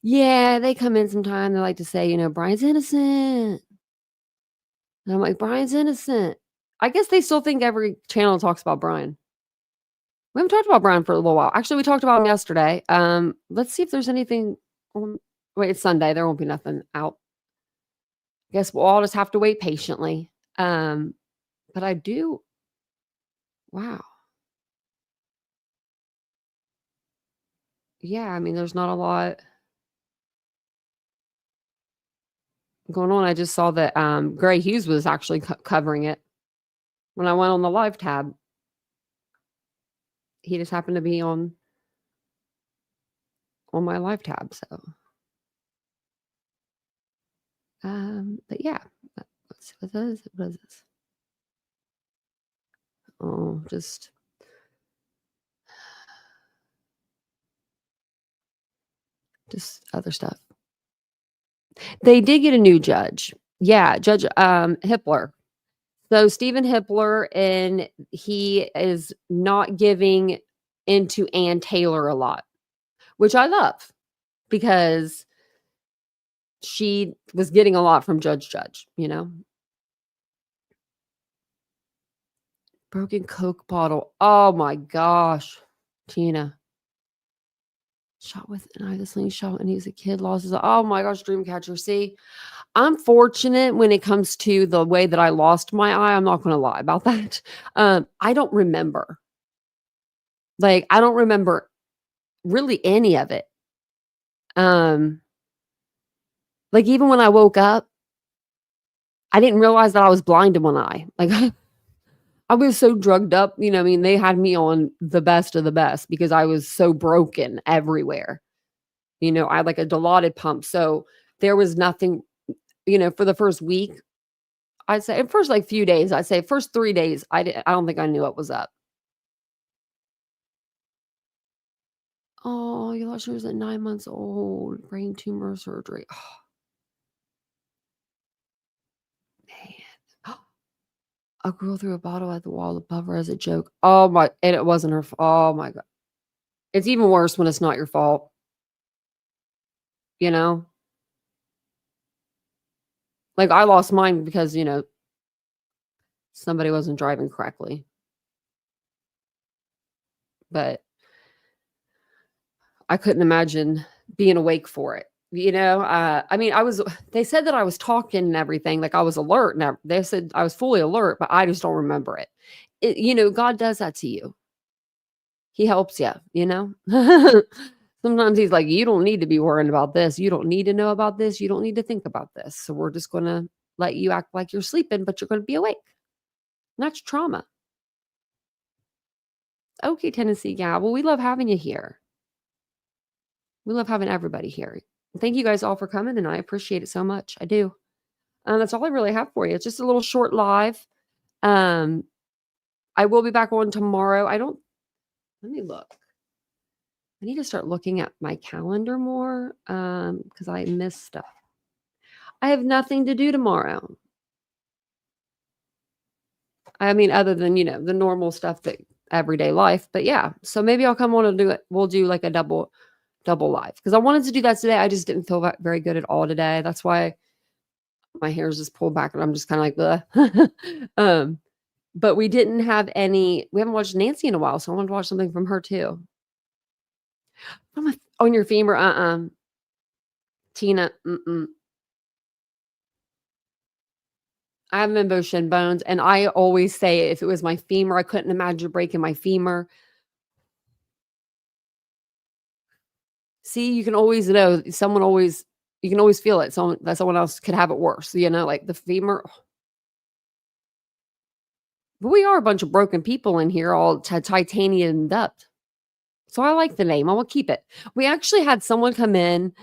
Yeah, they come in sometime. They like to say, Brian's innocent. And I'm like, Brian's innocent. I guess they still think every channel talks about Brian. We haven't talked about Brian for a little while. Actually, we talked about him yesterday. Let's see if there's anything. Wait, it's Sunday. There won't be nothing out. Guess we'll all just have to wait patiently. But I do. Wow. Yeah, I mean, there's not a lot going on. I just saw that Gray Hughes was actually covering it when I went on the live tab. He just happened to be on my live tab. So, but yeah, let's see what is it. What is this? Oh, just other stuff. They did get a new judge. Yeah, Judge Hippler. So Stephen Hippler, and he is not giving into Ann Taylor a lot, which I love because she was getting a lot from Judge. Broken Coke bottle. Oh my gosh, Tina. Shot with an eye, the slingshot, and he was a kid, lost his. Oh my gosh, Dreamcatcher. See, I'm fortunate when it comes to the way that I lost my eye. I'm not going to lie about that. I don't remember. I don't remember really any of it. Even when I woke up, I didn't realize that I was blind in one eye. I was so drugged up, they had me on the best of the best because I was so broken everywhere. I had like a Dilaudid pump. So there was nothing, for the first week, I'd say, first few days, I'd say first 3 days, I don't think I knew what was up. Oh, you lost yours at 9 months old, brain tumor surgery. Oh, man. A girl threw a bottle at the wall above her as a joke. Oh my, and it wasn't her. Oh my God. It's even worse when it's not your fault. I lost mine because, somebody wasn't driving correctly. But I couldn't imagine being awake for it. They said that I was talking and everything, like I was alert. And they said I was fully alert, but I just don't remember it. God does that to you. He helps you, Sometimes he's like, you don't need to be worrying about this. You don't need to know about this. You don't need to think about this. So we're just going to let you act like you're sleeping, but you're going to be awake. And that's trauma. Okay, Tennessee gal. Well, we love having you here. We love having everybody here. thank you guys all for coming, and I appreciate it so much. I do. That's all I really have for you. It's just a little short live. I will be back on tomorrow. Let me look. I need to start looking at my calendar more because I miss stuff. I have nothing to do tomorrow. I mean, other than, the normal stuff that everyday life. But yeah, so maybe I'll come on and do it. We'll do like a double live because I wanted to do that today. I just didn't feel very good at all today. That's why my hair is just pulled back and I'm just kind of like, but we haven't watched Nancy in a while. So I wanted to watch something from her too. On your femur. Tina. I have been both shin bones, and I always say if it was my femur, I couldn't imagine breaking my femur. See, you can always know you can always feel it. Someone else could have it worse, like the femur. But we are a bunch of broken people in here, all titaniumed up. So I like the name. I will keep it. We actually had someone come in,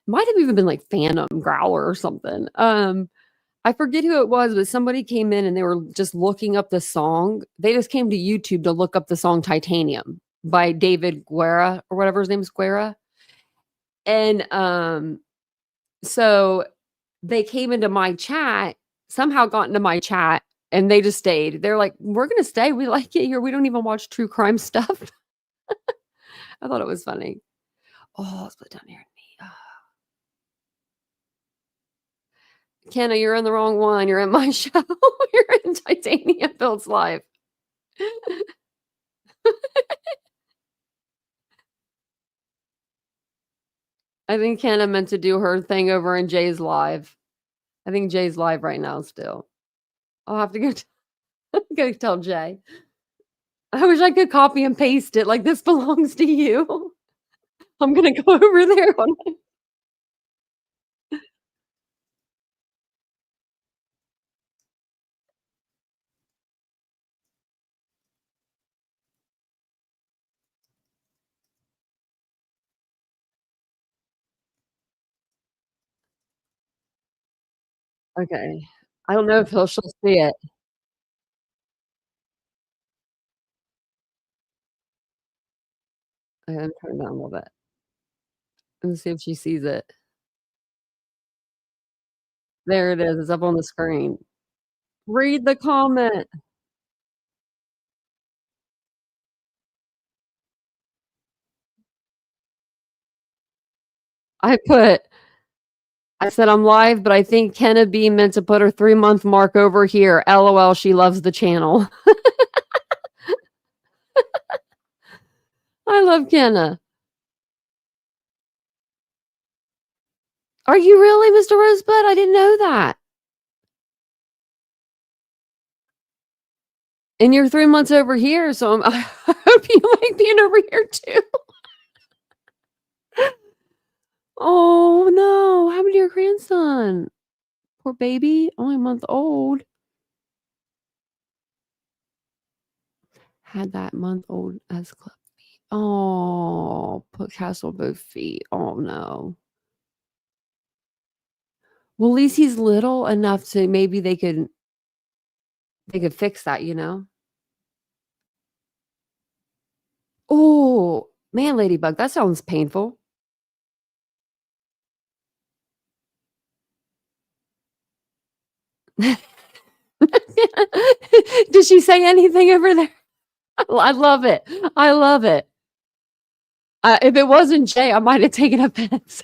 might have even been like Phantom Growler or something. I forget who it was, but somebody came in and they were just looking up the song. They just came to YouTube to look up the song Titanium by David Guerra or whatever his name is, Guerra. And so they came into my chat, somehow got into my chat, and they just stayed. They're like, we're going to stay. We like it here. We don't even watch true crime stuff. I thought it was funny. Oh, let's put it down here. Kenna, you're in the wrong one. You're in my show. You're in TitaniumBuilt's live. I think Kenna meant to do her thing over in Jay's live. I think Jay's live right now still. I'll have to go tell Jay. I wish I could copy and paste it like this belongs to you. I'm going to go over there. Okay. I don't know if she'll see it. I'm going to turn it down a little bit. Let's see if she sees it. There it is. It's up on the screen. Read the comment. I said I'm live, but I think Kenna B meant to put her 3-month mark over here. LOL, she loves the channel. I love Kenna. Are you really, Mr. Rosebud? I didn't know that. And you're 3 months over here, so I hope you like being over here too. Oh no, what happened to your grandson? Poor baby, only a month old. Had that month old as clip feet. Oh, put cast on both feet. Oh no. Well, at least he's little enough to maybe they could fix that, Oh, man, Ladybug, that sounds painful. Did she say anything over there? I love it. I love it. If it wasn't Jay, I might have taken offense.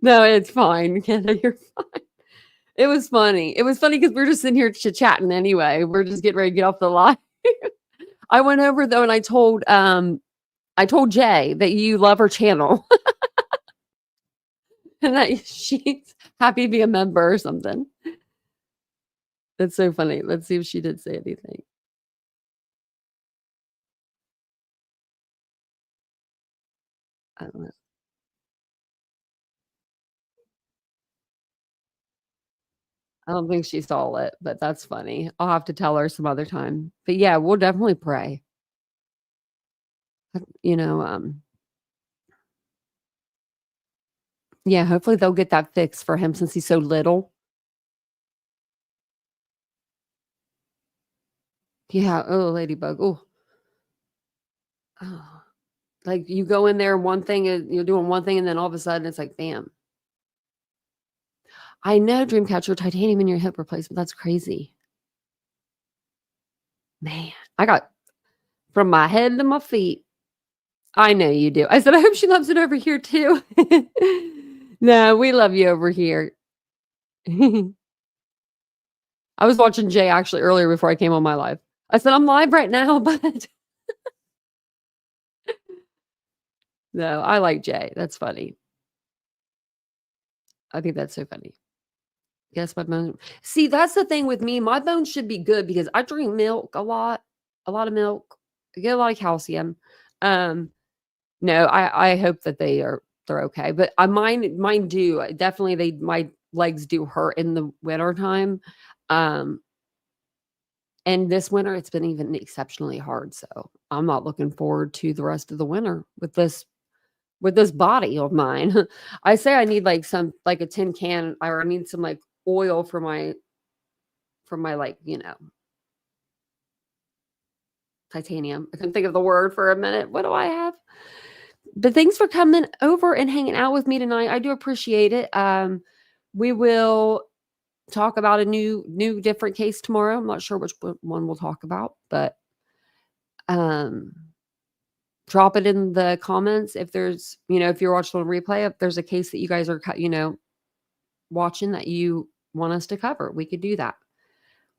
No, it's fine, Kenna. You're fine. It was funny. It was funny because we're just sitting here chit-chatting anyway. We're just getting ready to get off the line. I went over though and I told Jay that you love her channel. And that she's happy to be a member or something. That's so funny. Let's see if she did say anything. I don't know. I don't think she saw it, but that's funny. I'll have to tell her some other time. But yeah, we'll definitely pray. Yeah, hopefully they'll get that fixed for him since he's so little. Yeah, oh, ladybug, oh. Oh. Like, you go in there, one thing is you're doing one thing, and then all of a sudden, it's like, bam. I know, Dreamcatcher, titanium in your hip replacement, that's crazy. Man, I got from my head to my feet. I know you do. I said, I hope she loves it over here too. No, we love you over here. I was watching Jay actually earlier before I came on my live. I said, I'm live right now, but no, I like Jay. That's funny. I think that's so funny. Yes, my bone. See, that's the thing with me. My bones should be good because I drink milk a lot of milk. I get a lot of calcium. No, I hope that they're okay. But mine do. Definitely my legs do hurt in the wintertime. And this winter it's been even exceptionally hard. So I'm not looking forward to the rest of the winter with this body of mine. I say I need like a tin can, or I need some like oil for my like, titanium. I couldn't think of the word for a minute. What do I have? But thanks for coming over and hanging out with me tonight. I do appreciate it. We will talk about a new different case tomorrow. I'm not sure which one we'll talk about, but drop it in the comments if there's, if you're watching on replay, if there's a case that you guys are, watching that you want us to cover, we could do that.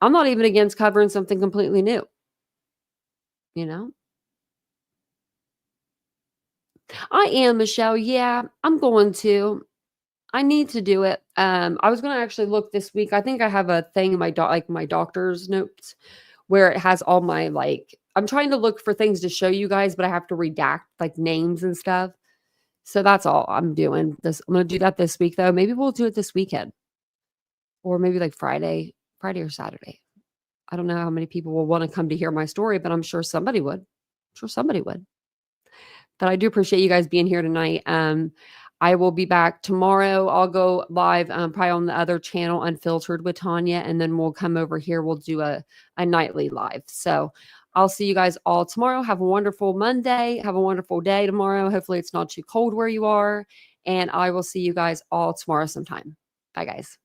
I'm not even against covering something completely new. I am, Michelle. Yeah, I'm going to. I need to do it. I was going to actually look this week. I think I have a thing in my my doctor's notes where it has all my I'm trying to look for things to show you guys, but I have to redact like names and stuff. So that's all I'm doing. I'm going to do that this week though. Maybe we'll do it this weekend. Or maybe like Friday or Saturday. I don't know how many people will want to come to hear my story, but I'm sure somebody would. But I do appreciate you guys being here tonight. I will be back tomorrow. I'll go live probably on the other channel, Unfiltered with Tanya, and then we'll come over here. We'll do a nightly live. So I'll see you guys all tomorrow. Have a wonderful Monday. Have a wonderful day tomorrow. Hopefully it's not too cold where you are. And I will see you guys all tomorrow sometime. Bye, guys.